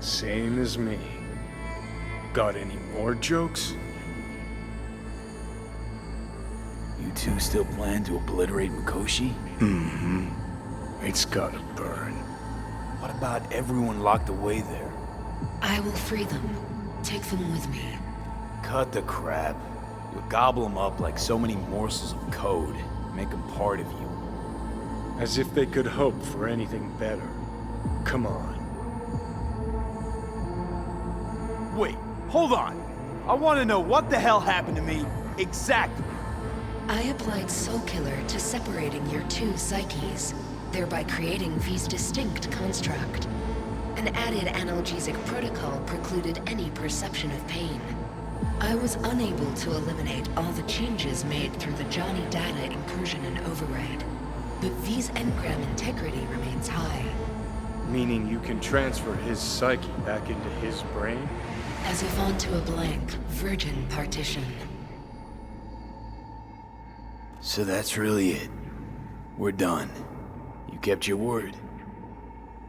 Same as me. Got any more jokes? You two still plan to obliterate Mikoshi? Mm-hmm. It's gotta burn. What about everyone locked away there? I will free them. Take them with me. Cut the crap. You'll gobble them up like so many morsels of code. Make them part of you. As if they could hope for anything better. Come on. Wait, hold on. I want to know what the hell happened to me exactly. I applied Soul Killer to separating your two psyches, thereby creating V's distinct construct. An added analgesic protocol precluded any perception of pain. I was unable to eliminate all the changes made through the Jhonny data incursion and override, but V's engram integrity remains high. Meaning you can transfer his psyche back into his brain? As if onto a blank, virgin partition. So that's really it. We're done. You kept your word.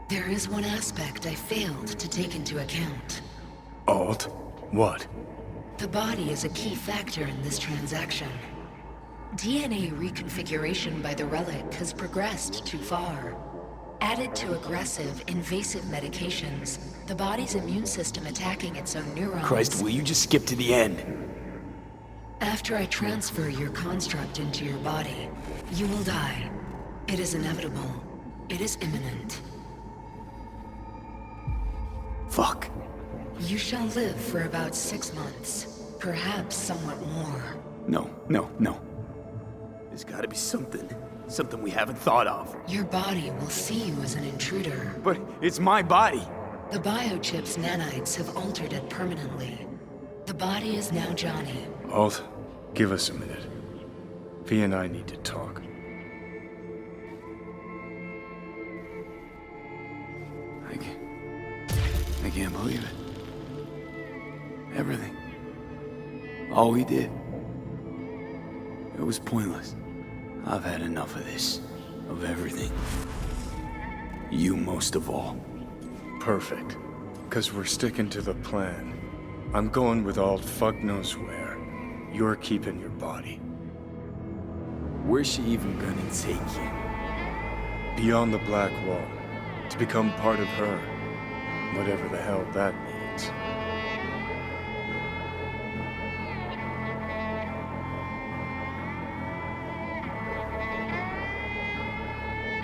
There is one aspect I failed to take into account. Alt? What? The body is a key factor in this transaction. DNA reconfiguration by the relic has progressed too far. Added to aggressive, invasive medications, the body's immune system attacking its own neurons... Christ, will you just skip to the end? After I transfer your construct into your body, you will die. It is inevitable. It is imminent. Fuck. You shall live for about 6 months. Perhaps somewhat more. No. There's gotta be something. Something we haven't thought of. Your body will see you as an intruder. But it's my body. The biochip's nanites have altered it permanently. The body is now Jhonny. Alt, give us a minute. V and I need to talk. I can't believe it. Everything. All we did. It was pointless. I've had enough of this. Of everything. You most of all. Perfect. 'Cause we're sticking to the plan. I'm going with all fuck knows where. You're keeping your body. Where's she even gonna take you? Beyond the Black Wall. To become part of her. Whatever the hell that means.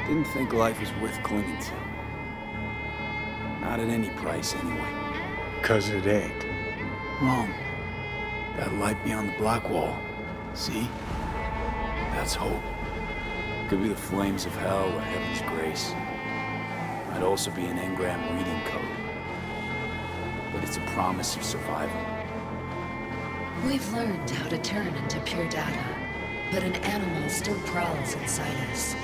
Didn't think life was worth clinging to. Not at any price, anyway. 'Cause it ain't. Wrong. That light beyond the Black Wall. See? That's hope. Could be the flames of hell or heaven's grace. Might also be an engram reading code. But it's a promise of survival. We've learned how to turn into pure data, but an animal still prowls inside us.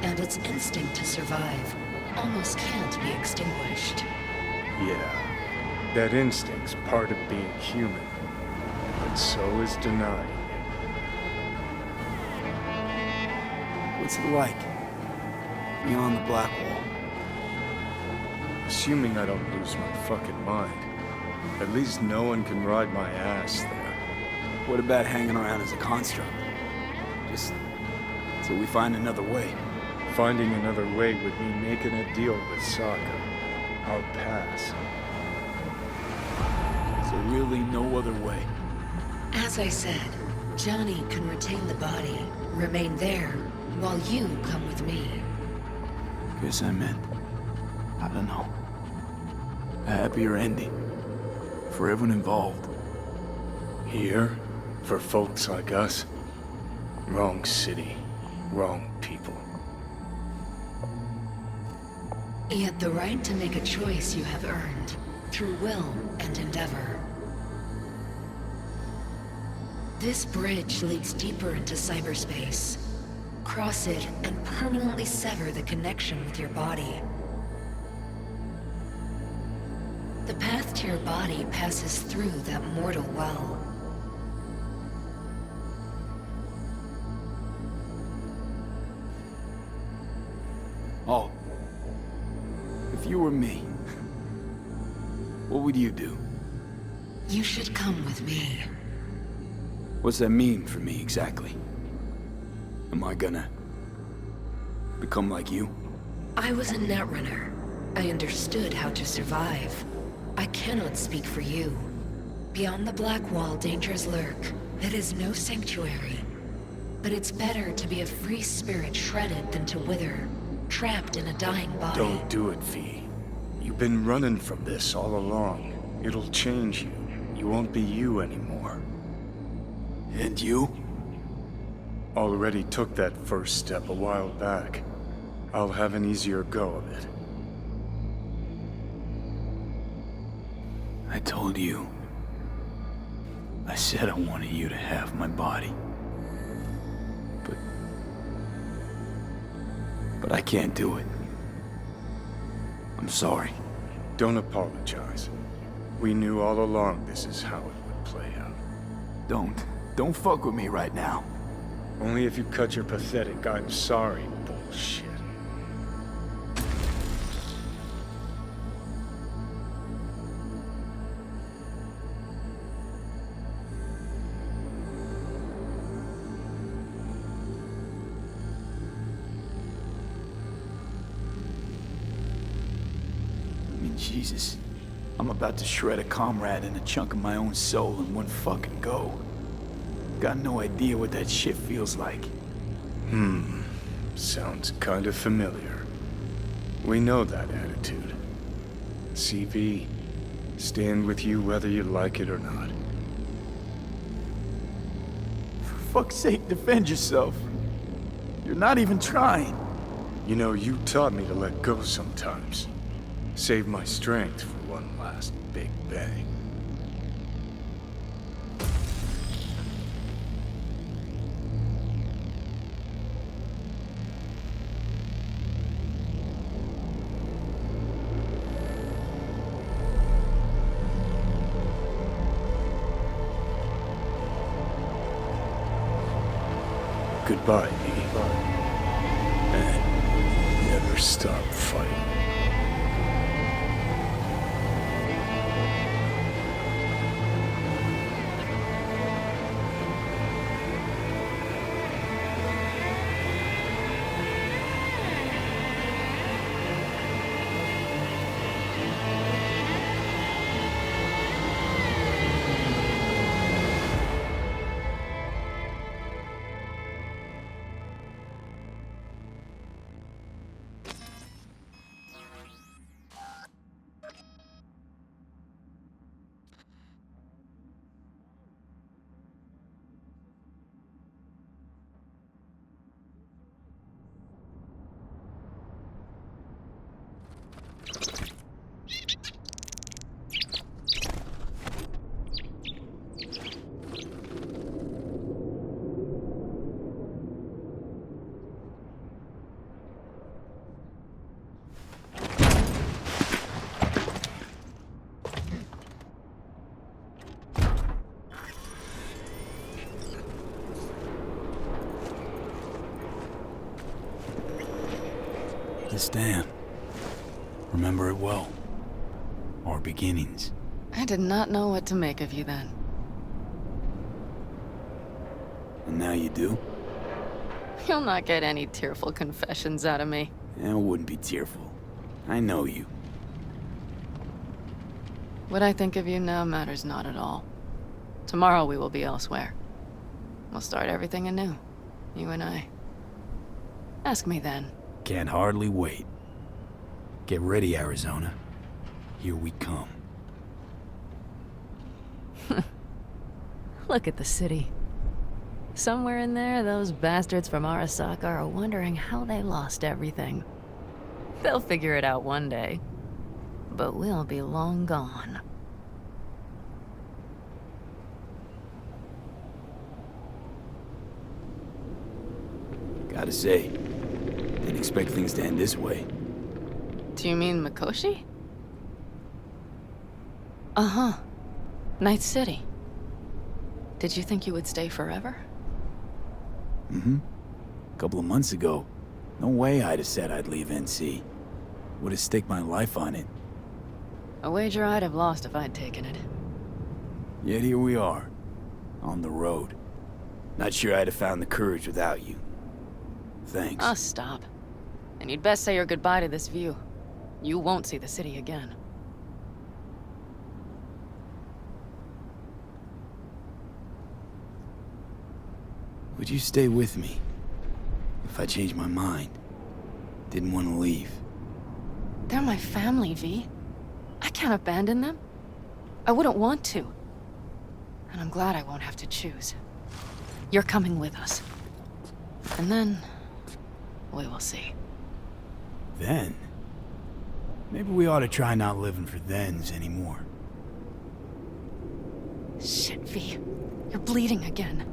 And its instinct to survive almost can't be extinguished. Yeah. That instinct's part of being human. But so is denying it. What's it like? Beyond the Black Wall? Assuming I don't lose my fucking mind. At least no one can ride my ass there. What about hanging around as a construct? Just till we find another way. Finding another way would mean making a deal with Sokka. I'll pass. So really no other way. As I said, Jhonny can retain the body, remain there, while you come with me. Guess I meant, I don't know, a happier ending for everyone involved. Here, for folks like us, wrong city, wrong people. Yet the right to make a choice you have earned, through will and endeavor. This bridge leads deeper into cyberspace. Cross it and permanently sever the connection with your body. The path to your body passes through that mortal well. Oh. If you were me, what would you do? You should come with me. What's that mean for me, exactly? Am I gonna become like you? I was a netrunner. I understood how to survive. I cannot speak for you. Beyond the Black Wall, dangers lurk. It is no sanctuary. But it's better to be a free spirit shredded than to wither, trapped in a dying body. Don't do it, V. You've been running from this all along. It'll change you. You won't be you anymore. And you? Already took that first step a while back. I'll have an easier go of it. I told you. I said I wanted you to have my body. But I can't do it. I'm sorry. Don't apologize. We knew all along this is how it would play out. Don't fuck with me right now. Only if you cut your pathetic "I'm sorry" bullshit. Jesus. I'm about to shred a comrade and a chunk of my own soul in one fucking go. Got no idea what that shit feels like. Sounds kind of familiar. We know that attitude. CV, stand with you whether you like it or not. For fuck's sake, defend yourself. You're not even trying. You know, you taught me to let go sometimes. Save my strength for one last big bang. goodbye, V. And never stop fighting. This dam. Remember it well. Our beginnings. I did not know what to make of you then. And now you do? You'll not get any tearful confessions out of me. It wouldn't be tearful. I know you. What I think of you now matters not at all. Tomorrow we will be elsewhere. We'll start everything anew. You and I. Ask me then. Can't hardly wait. Get ready, Arizona. Here we come. Look at the city. Somewhere in there, those bastards from Arasaka are wondering how they lost everything. They'll figure it out one day. But we'll be long gone. Gotta say, didn't expect things to end this way. Do you mean Mikoshi? Uh-huh. Night City. Did you think you would stay forever? Mm-hmm. A couple of months ago, no way I'd have said I'd leave NC. Would have staked my life on it. A wager I'd have lost if I'd taken it. Yet here we are, on the road. Not sure I'd have found the courage without you. Thanks. Oh, stop. And you'd best say your goodbye to this view. You won't see the city again. Would you stay with me? If I changed my mind. Didn't want to leave. They're my family, V. I can't abandon them. I wouldn't want to. And I'm glad I won't have to choose. You're coming with us. And then... we will see. Then? Maybe we ought to try not living for thens anymore. Shit, V. You're bleeding again.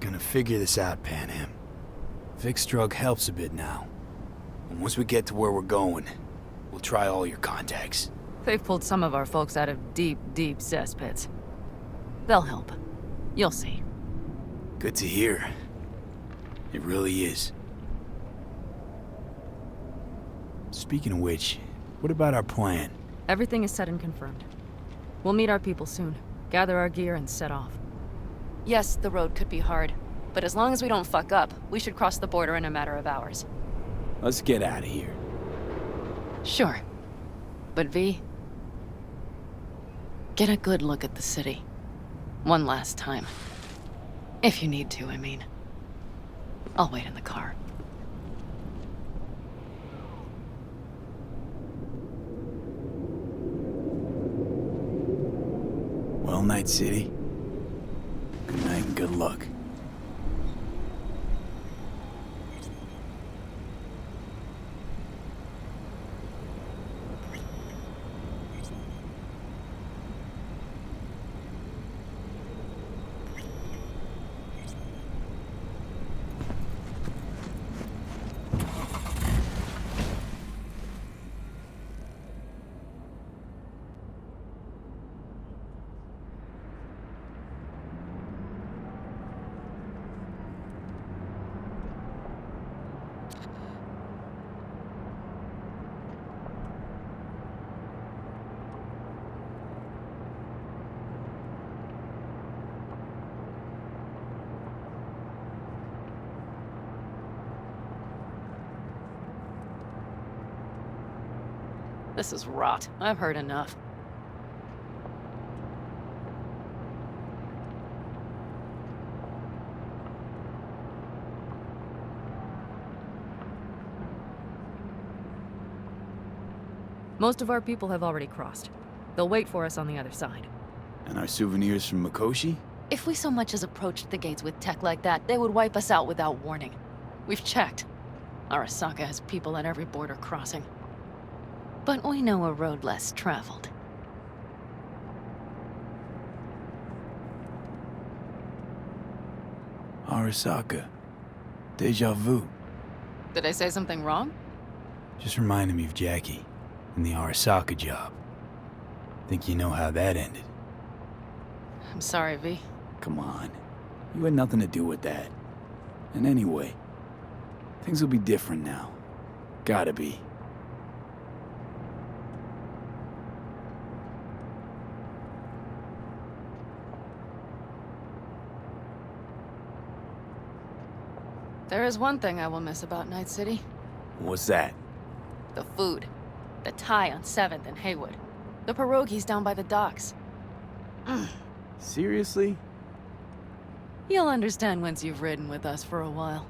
Gonna figure this out, Panam. Vic's drug helps a bit now. And once we get to where we're going, we'll try all your contacts. They've pulled some of our folks out of deep, deep cesspits. They'll help. You'll see. Good to hear. It really is. Speaking of which, what about our plan? Everything is set and confirmed. We'll meet our people soon, gather our gear, and set off. Yes, the road could be hard, but as long as we don't fuck up, we should cross the border in a matter of hours. Let's get out of here. Sure. But V, get a good look at the city. One last time. If you need to, I mean. I'll wait in the car. Well, Night City. Good night and good luck. This is rot. I've heard enough. Most of our people have already crossed. They'll wait for us on the other side. And our souvenirs from Mikoshi? If we so much as approached the gates with tech like that, they would wipe us out without warning. We've checked. Arasaka has people at every border crossing. But we know a road less traveled. Arasaka. Deja vu. Did I say something wrong? Just reminded me of Jackie and the Arasaka job. Think you know how that ended? I'm sorry, V. Come on. You had nothing to do with that. And anyway, things will be different now. Gotta be. There is one thing I will miss about Night City. What's that? The food. The Thai on 7th and Haywood. The pierogies down by the docks. Seriously? You'll understand once you've ridden with us for a while.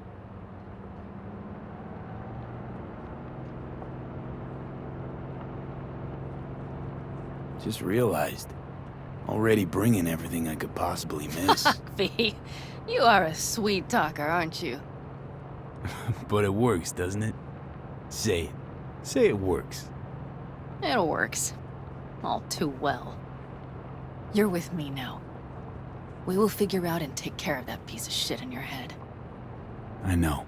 Just realized. Already bringing everything I could possibly miss. V, you are a sweet talker, aren't you? But it works, doesn't it? Say it. Say it works. It works. All too well. You're with me now. We will figure out and take care of that piece of shit in your head. I know.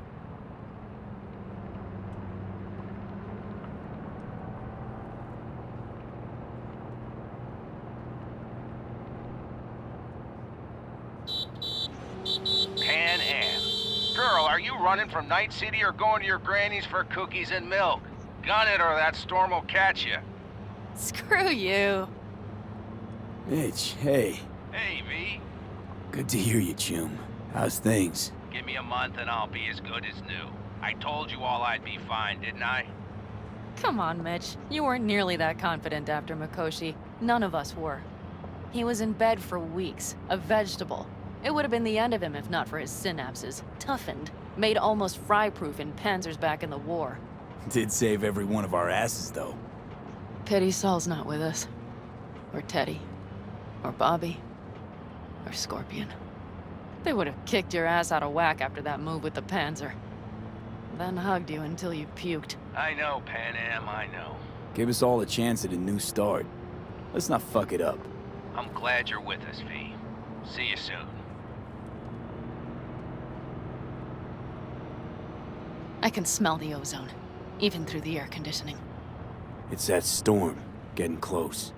Pan Am. Girl, are you running from Night City or going to your granny's for cookies and milk? Gun it or that storm will catch you. Screw you. Mitch, hey. Hey, V. Good to hear you, Chum. How's things? Give me a month and I'll be as good as new. I told you all I'd be fine, didn't I? Come on, Mitch. You weren't nearly that confident after Mikoshi. None of us were. He was in bed for weeks, a vegetable. It would have been the end of him if not for his synapses. Toughened, made almost fry-proof in panzers back in the war. Did save every one of our asses, though. Pity Saul's not with us. Or Teddy. Or Bobby. Or Scorpion. They would have kicked your ass out of whack after that move with the Panzer. Then hugged you until you puked. I know, Pan Am, I know. Give us all a chance at a new start. Let's not fuck it up. I'm glad you're with us, V. See you soon. I can smell the ozone, even through the air conditioning. It's that storm, getting close.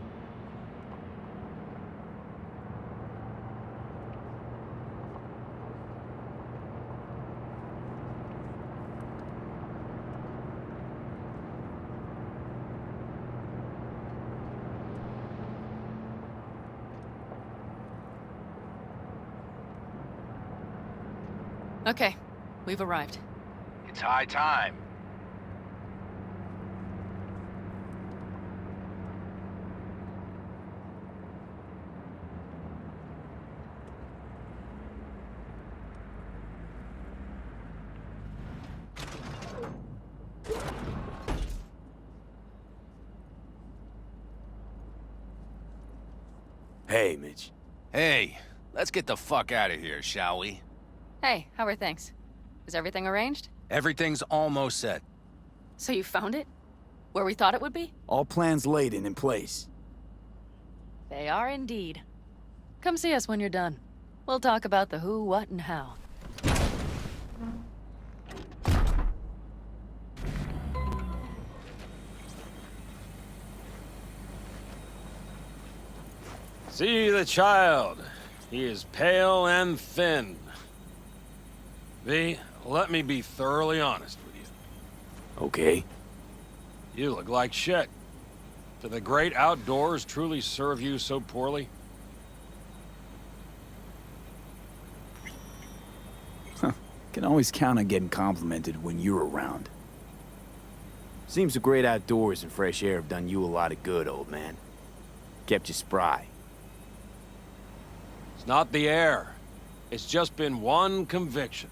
Okay, we've arrived. It's high time. Hey, Mitch. Hey, let's get the fuck out of here, shall we? Hey, how are things? Is everything arranged? Everything's almost set. So you found it? Where we thought it would be? All plans laid and in place. They are indeed. Come see us when you're done. We'll talk about the who, what, and how. See the child. He is pale and thin. V, let me be thoroughly honest with you. Okay. You look like shit. Do the great outdoors truly serve you so poorly? Can always count on getting complimented when you're around. Seems the great outdoors and fresh air have done you a lot of good, old man. Kept you spry. It's not the air. It's just been one conviction.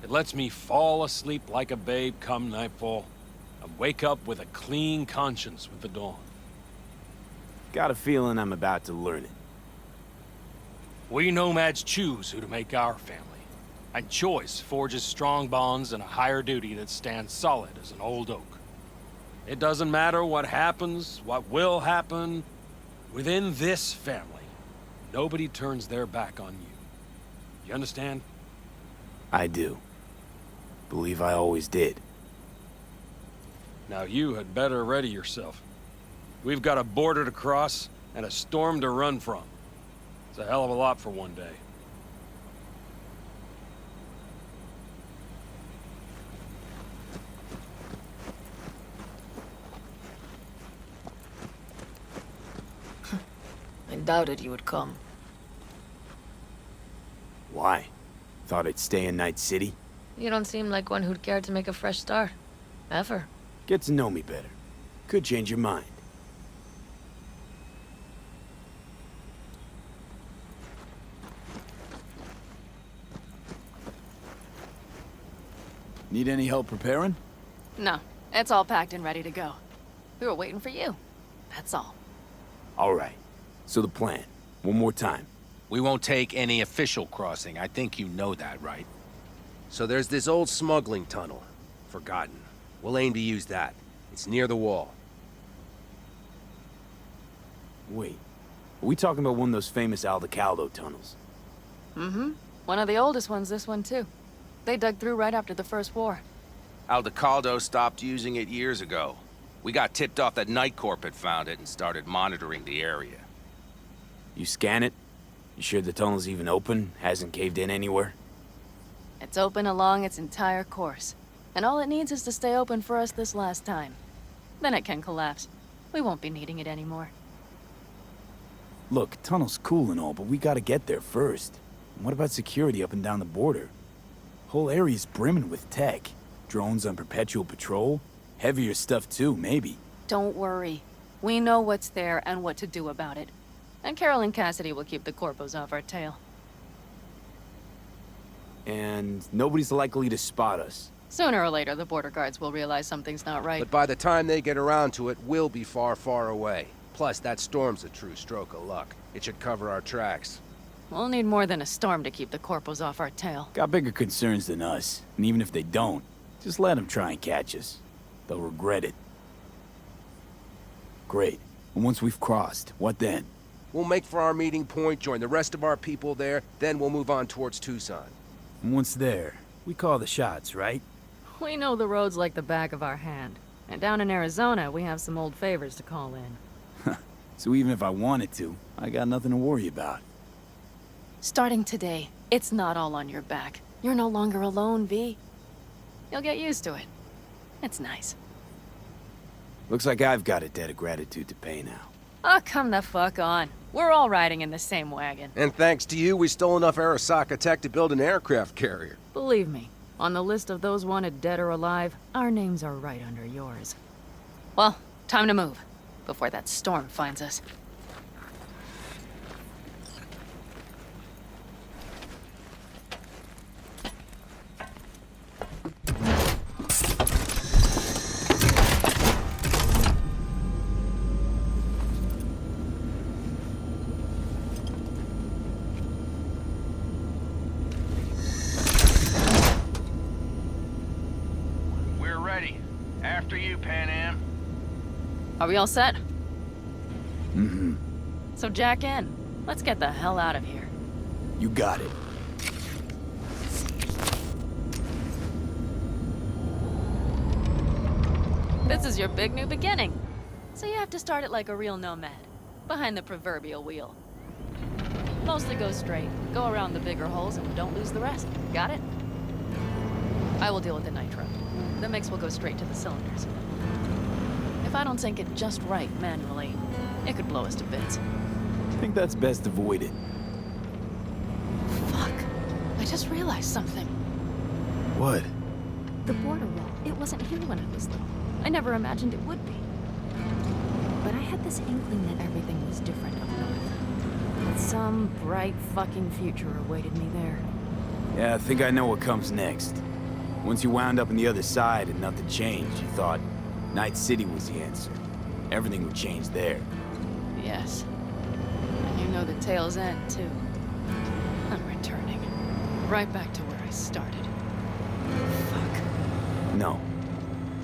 It lets me fall asleep like a babe come nightfall, and wake up with a clean conscience with the dawn. Got a feeling I'm about to learn it. We nomads choose who to make our family, and choice forges strong bonds and a higher duty that stands solid as an old oak. It doesn't matter what happens, what will happen. Within this family, nobody turns their back on you. You understand? I do. Believe I always did. Now you had better ready yourself. We've got a border to cross and a storm to run from. It's a hell of a lot for one day. I doubted you would come. Why? Thought I'd stay in Night City? You don't seem like one who'd care to make a fresh start. Ever. Get to know me better. Could change your mind. Need any help preparing? No, it's all packed and ready to go. We were waiting for you. That's all. All right. So the plan. One more time. We won't take any official crossing. I think you know that, right? So there's this old smuggling tunnel. Forgotten. We'll aim to use that. It's near the wall. Wait. Are we talking about one of those famous Aldecaldo tunnels? Mm-hmm. One of the oldest ones, this one too. They dug through right after the First War. Aldecaldo stopped using it years ago. We got tipped off that Night Corp had found it and started monitoring the area. You scan it? You sure the tunnel's even open? Hasn't caved in anywhere? It's open along its entire course. And all it needs is to stay open for us this last time. Then it can collapse. We won't be needing it anymore. Look, tunnel's cool and all, but we gotta get there first. And what about security up and down the border? Whole area's brimming with tech. Drones on perpetual patrol. Heavier stuff too, maybe. Don't worry. We know what's there and what to do about it. And Carol and Cassidy will keep the corpos off our tail. And nobody's likely to spot us. Sooner or later, the border guards will realize something's not right. But by the time they get around to it, we'll be far, far away. Plus, that storm's a true stroke of luck. It should cover our tracks. We'll need more than a storm to keep the corpos off our tail. Got bigger concerns than us. And even if they don't, just let them try and catch us. They'll regret it. Great. And once we've crossed, what then? We'll make for our meeting point, join the rest of our people there, then we'll move on towards Tucson. And once there, we call the shots, right? We know the roads like the back of our hand. And down in Arizona, we have some old favors to call in. So even if I wanted to, I got nothing to worry about. Starting today, it's not all on your back. You're no longer alone, V. You'll get used to it. It's nice. Looks like I've got a debt of gratitude to pay now. Oh, come the fuck on. We're all riding in the same wagon. And thanks to you, we stole enough Arasaka tech to build an aircraft carrier. Believe me, on the list of those wanted dead or alive, our names are right under yours. Well, time to move, before that storm finds us. After you, Panam. Are we all set? Mm-hmm. So jack in. Let's get the hell out of here. You got it. This is your big new beginning. So you have to start it like a real nomad. Behind the proverbial wheel. Mostly go straight. Go around the bigger holes and don't lose the rest. Got it? I will deal with the nitro. The mix will go straight to the cylinders. If I don't sync it just right manually, it could blow us to bits. I think that's best avoided. Fuck. I just realized something. What? The border wall. It wasn't here when I was little. I never imagined it would be. But I had this inkling that everything was different up north. That some bright fucking future awaited me there. Yeah, I think I know what comes next. Once you wound up on the other side and nothing changed, you thought Night City was the answer. Everything would change there. Yes. And you know the tale's end, too. I'm returning. Right back to where I started. Fuck. No.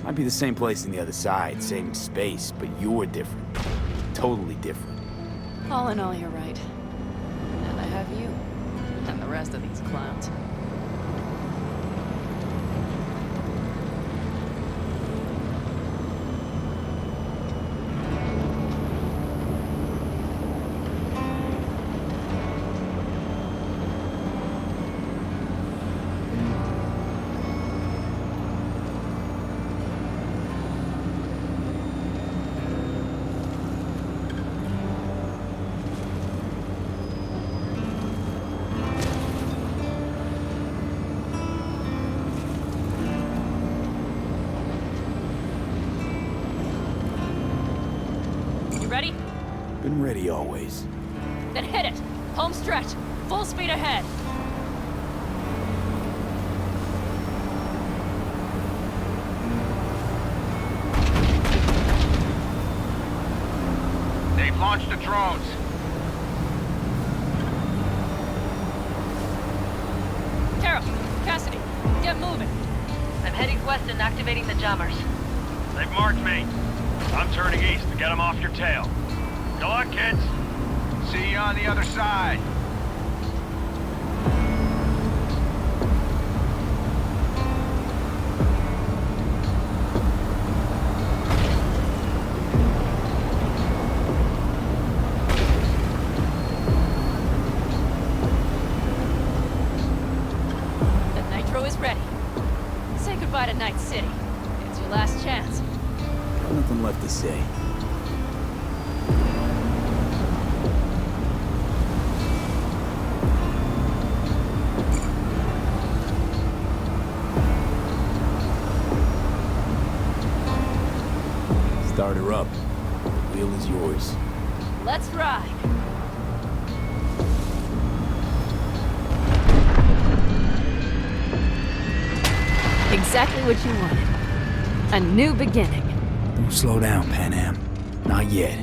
Might be the same place on the other side, same space, but you're different. Totally different. All in all, you're right. And I have you. And the rest of these clowns. Ready? Been ready always. Then hit it! Home stretch! Full speed ahead! They've launched the drones. Carol, Cassidy, get moving. I'm heading west and activating the jammers. They've marked me. I'm turning east to get them off your tail. Good luck, kids. See you on the other side. The nitro is ready. Say goodbye to Night City. It's your last chance. Got nothing left to say. Start her up. The wheel is yours. Let's ride. Exactly what you wanted. A new beginning. Don't slow down, Panam. Not yet.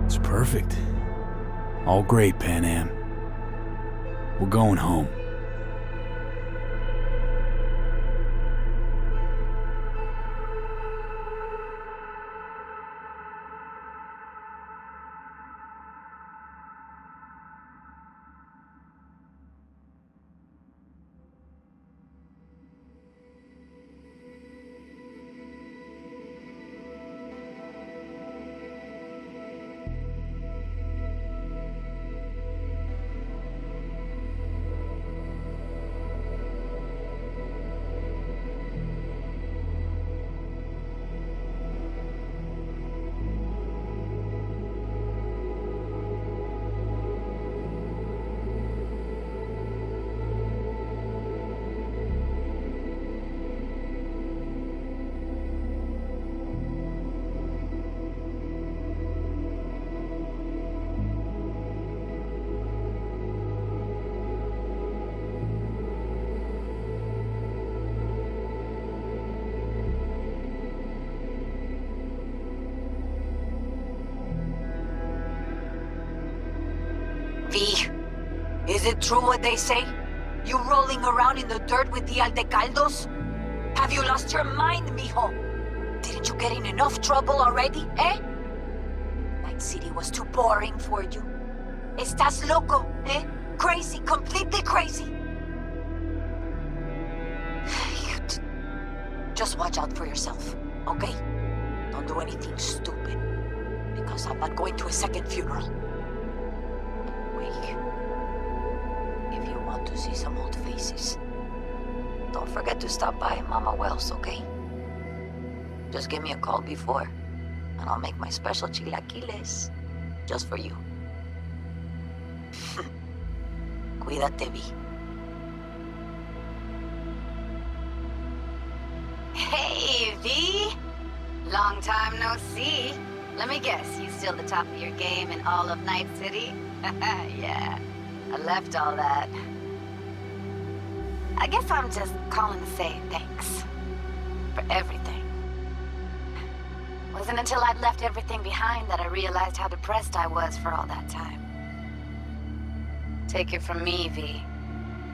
It's perfect. All great, Panam. We're going home. V, is it true what they say? You rolling around in the dirt with the Aldecaldos? Have you lost your mind, mijo? Didn't you get in enough trouble already, eh? Night City was too boring for you. Estás loco, eh? Crazy, completely crazy. Just watch out for yourself, okay? Don't do anything stupid, because I'm not going to a second funeral. If you want to see some old faces, don't forget to stop by Mama Wells, okay? Just give me a call before, and I'll make my special chilaquiles just for you. Cuídate, V. Hey, V! Long time no see. Let me guess, you still the top of your game in all of Night City? Yeah, I left all that. I guess I'm just calling to say thanks. For everything. Wasn't until I'd left everything behind that I realized how depressed I was for all that time. Take it from me, V.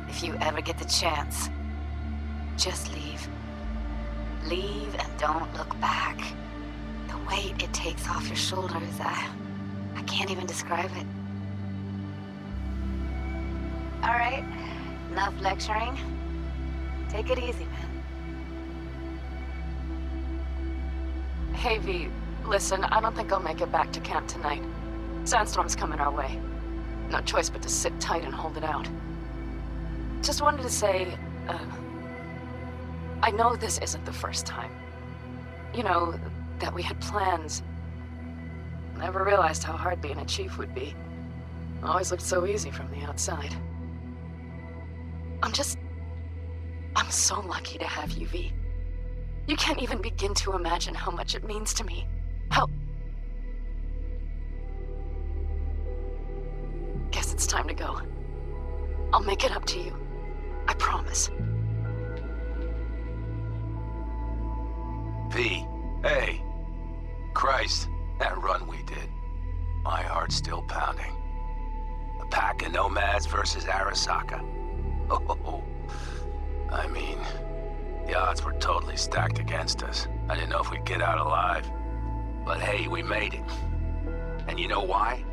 If you ever get the chance, just leave. Leave and don't look back. The weight it takes off your shoulders, I can't even describe it. All right, enough lecturing. Take it easy, man. Hey, V, listen, I don't think I'll make it back to camp tonight. Sandstorm's coming our way. No choice but to sit tight and hold it out. Just wanted to say, I know this isn't the first time. You know, that we had plans. Never realized how hard being a chief would be. Always looked so easy from the outside. I'm so lucky to have you, V. You can't even begin to imagine how much it means to me. Guess it's time to go. I'll make it up to you. I promise. V, hey. Christ, that run we did. My heart's still pounding. The pack of nomads versus Arasaka. Oh, I mean, the odds were totally stacked against us. I didn't know if we'd get out alive. But hey, we made it. And you know why?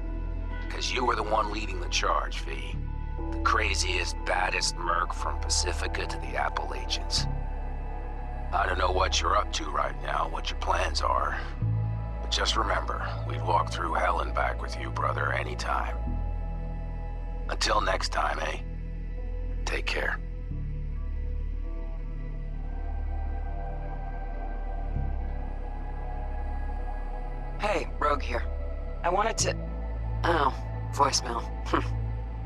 Because you were the one leading the charge, V. The craziest, baddest merc from Pacifica to the Appalachians. I don't know what you're up to right now, what your plans are. But just remember, we'd walk through hell and back with you, brother, anytime. Until next time, eh? Take care. Hey, Rogue here. I wanted to... Oh, voicemail.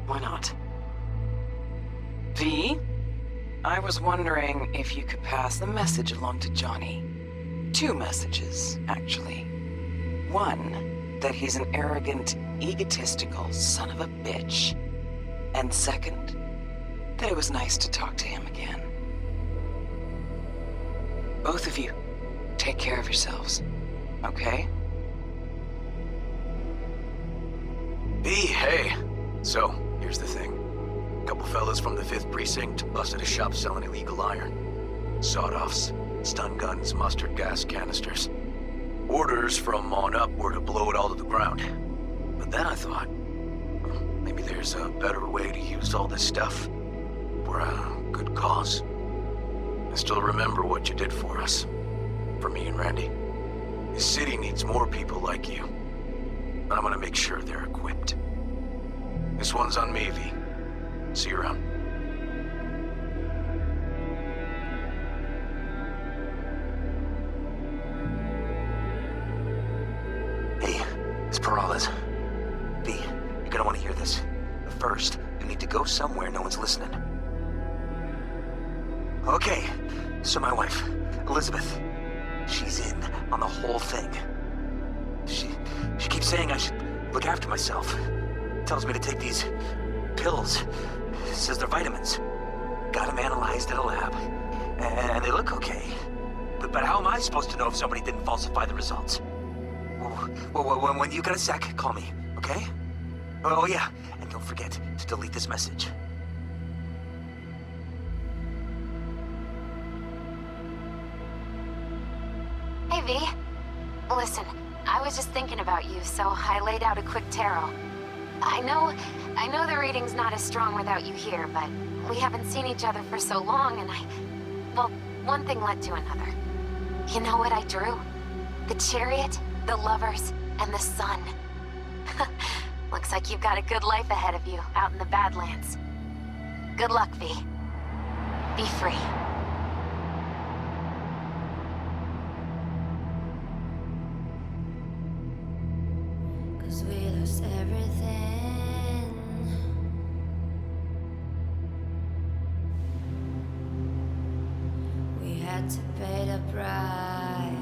Why not? V? I was wondering if you could pass the message along to Jhonny. 2 messages, actually. 1, that he's an arrogant, egotistical son of a bitch. And 2nd, that it was nice to talk to him again. Both of you, take care of yourselves, okay? V, hey. So, here's the thing. Couple fellas from the 5th Precinct busted a shop selling illegal iron. Sawed-offs, stun guns, mustard gas canisters. Orders from on up were to blow it all to the ground. But then I thought, maybe there's a better way to use all this stuff for a good cause. I still remember what you did for us. For me and Randy. The city needs more people like you. And I'm gonna make sure they're equipped. This one's on me, V. See you around. Hey, it's Peralez. V, you're gonna want to hear this. But first, you need to go somewhere no one's listening. Okay, so my wife, Elizabeth, she's in on the whole thing. She keeps saying I should look after myself. Tells me to take these pills. Says they're vitamins. Got them analyzed at a lab. And they look okay. But how am I supposed to know if somebody didn't falsify the results? Well, when you got a sec, call me, okay? Oh yeah, and don't forget to delete this message. Hey, V. Listen, I was just thinking about you, so I laid out a quick tarot. I know the reading's not as strong without you here, but we haven't seen each other for so long, and well, one thing led to another. You know what I drew? The chariot, the lovers, and the sun. Looks like you've got a good life ahead of you, out in the Badlands. Good luck, V. Be free. We lost everything. We had to pay the price.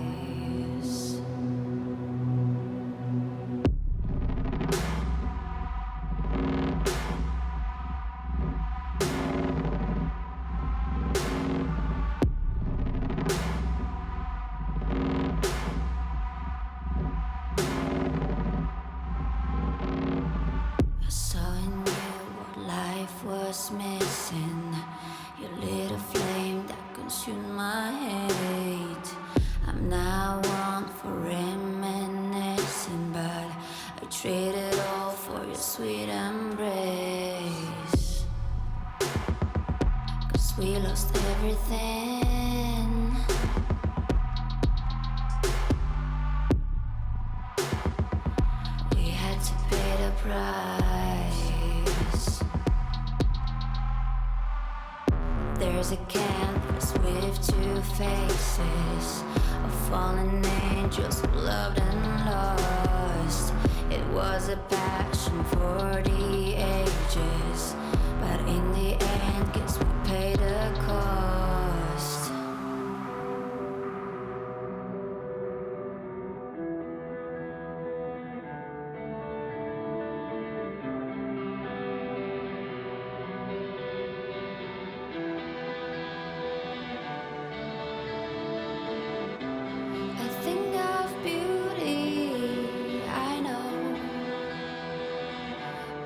Was missing. You lit a flame that consumed my hate. I'm now one for reminiscing, but I traded all for your sweet embrace. 'Cause we lost everything. We had to pay the price. There's a canvas with two faces of fallen angels who loved and lost. It was a passion for the ages, but in the end, guess we paid the cost.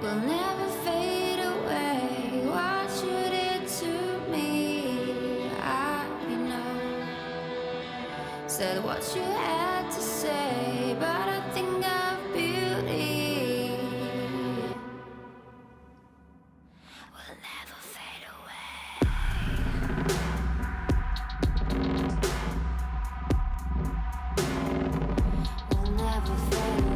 Will never fade away. What you did to me, I know. Said what you had to say, but I think of beauty. Will never fade away. Will never fade away.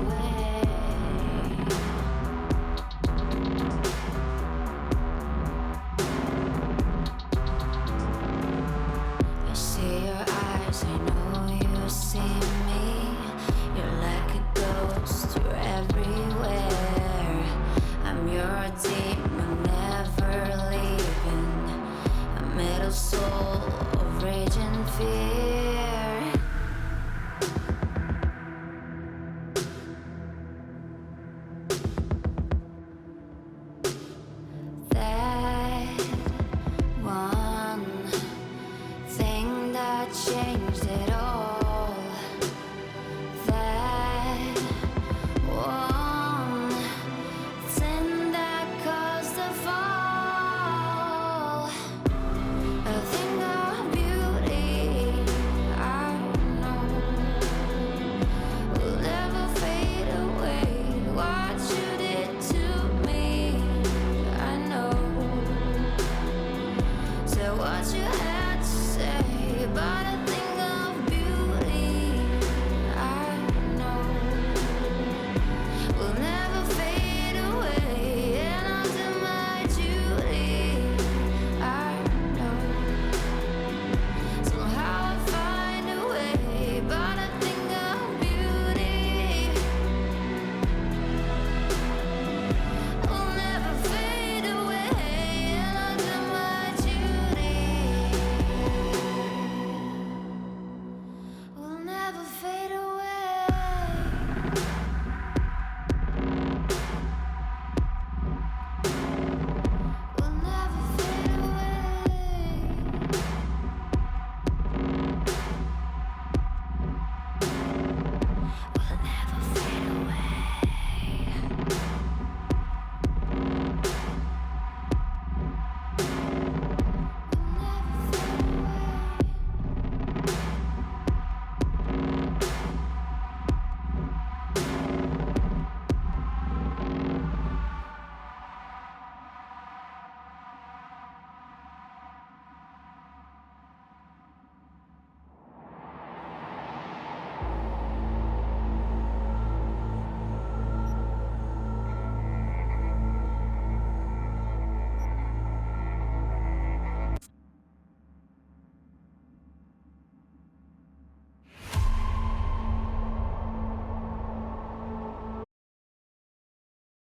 I know you see me. You're like a ghost, you're everywhere. I'm your demon, never leaving. A metal soul of rage and fear. That one thing that changed it all.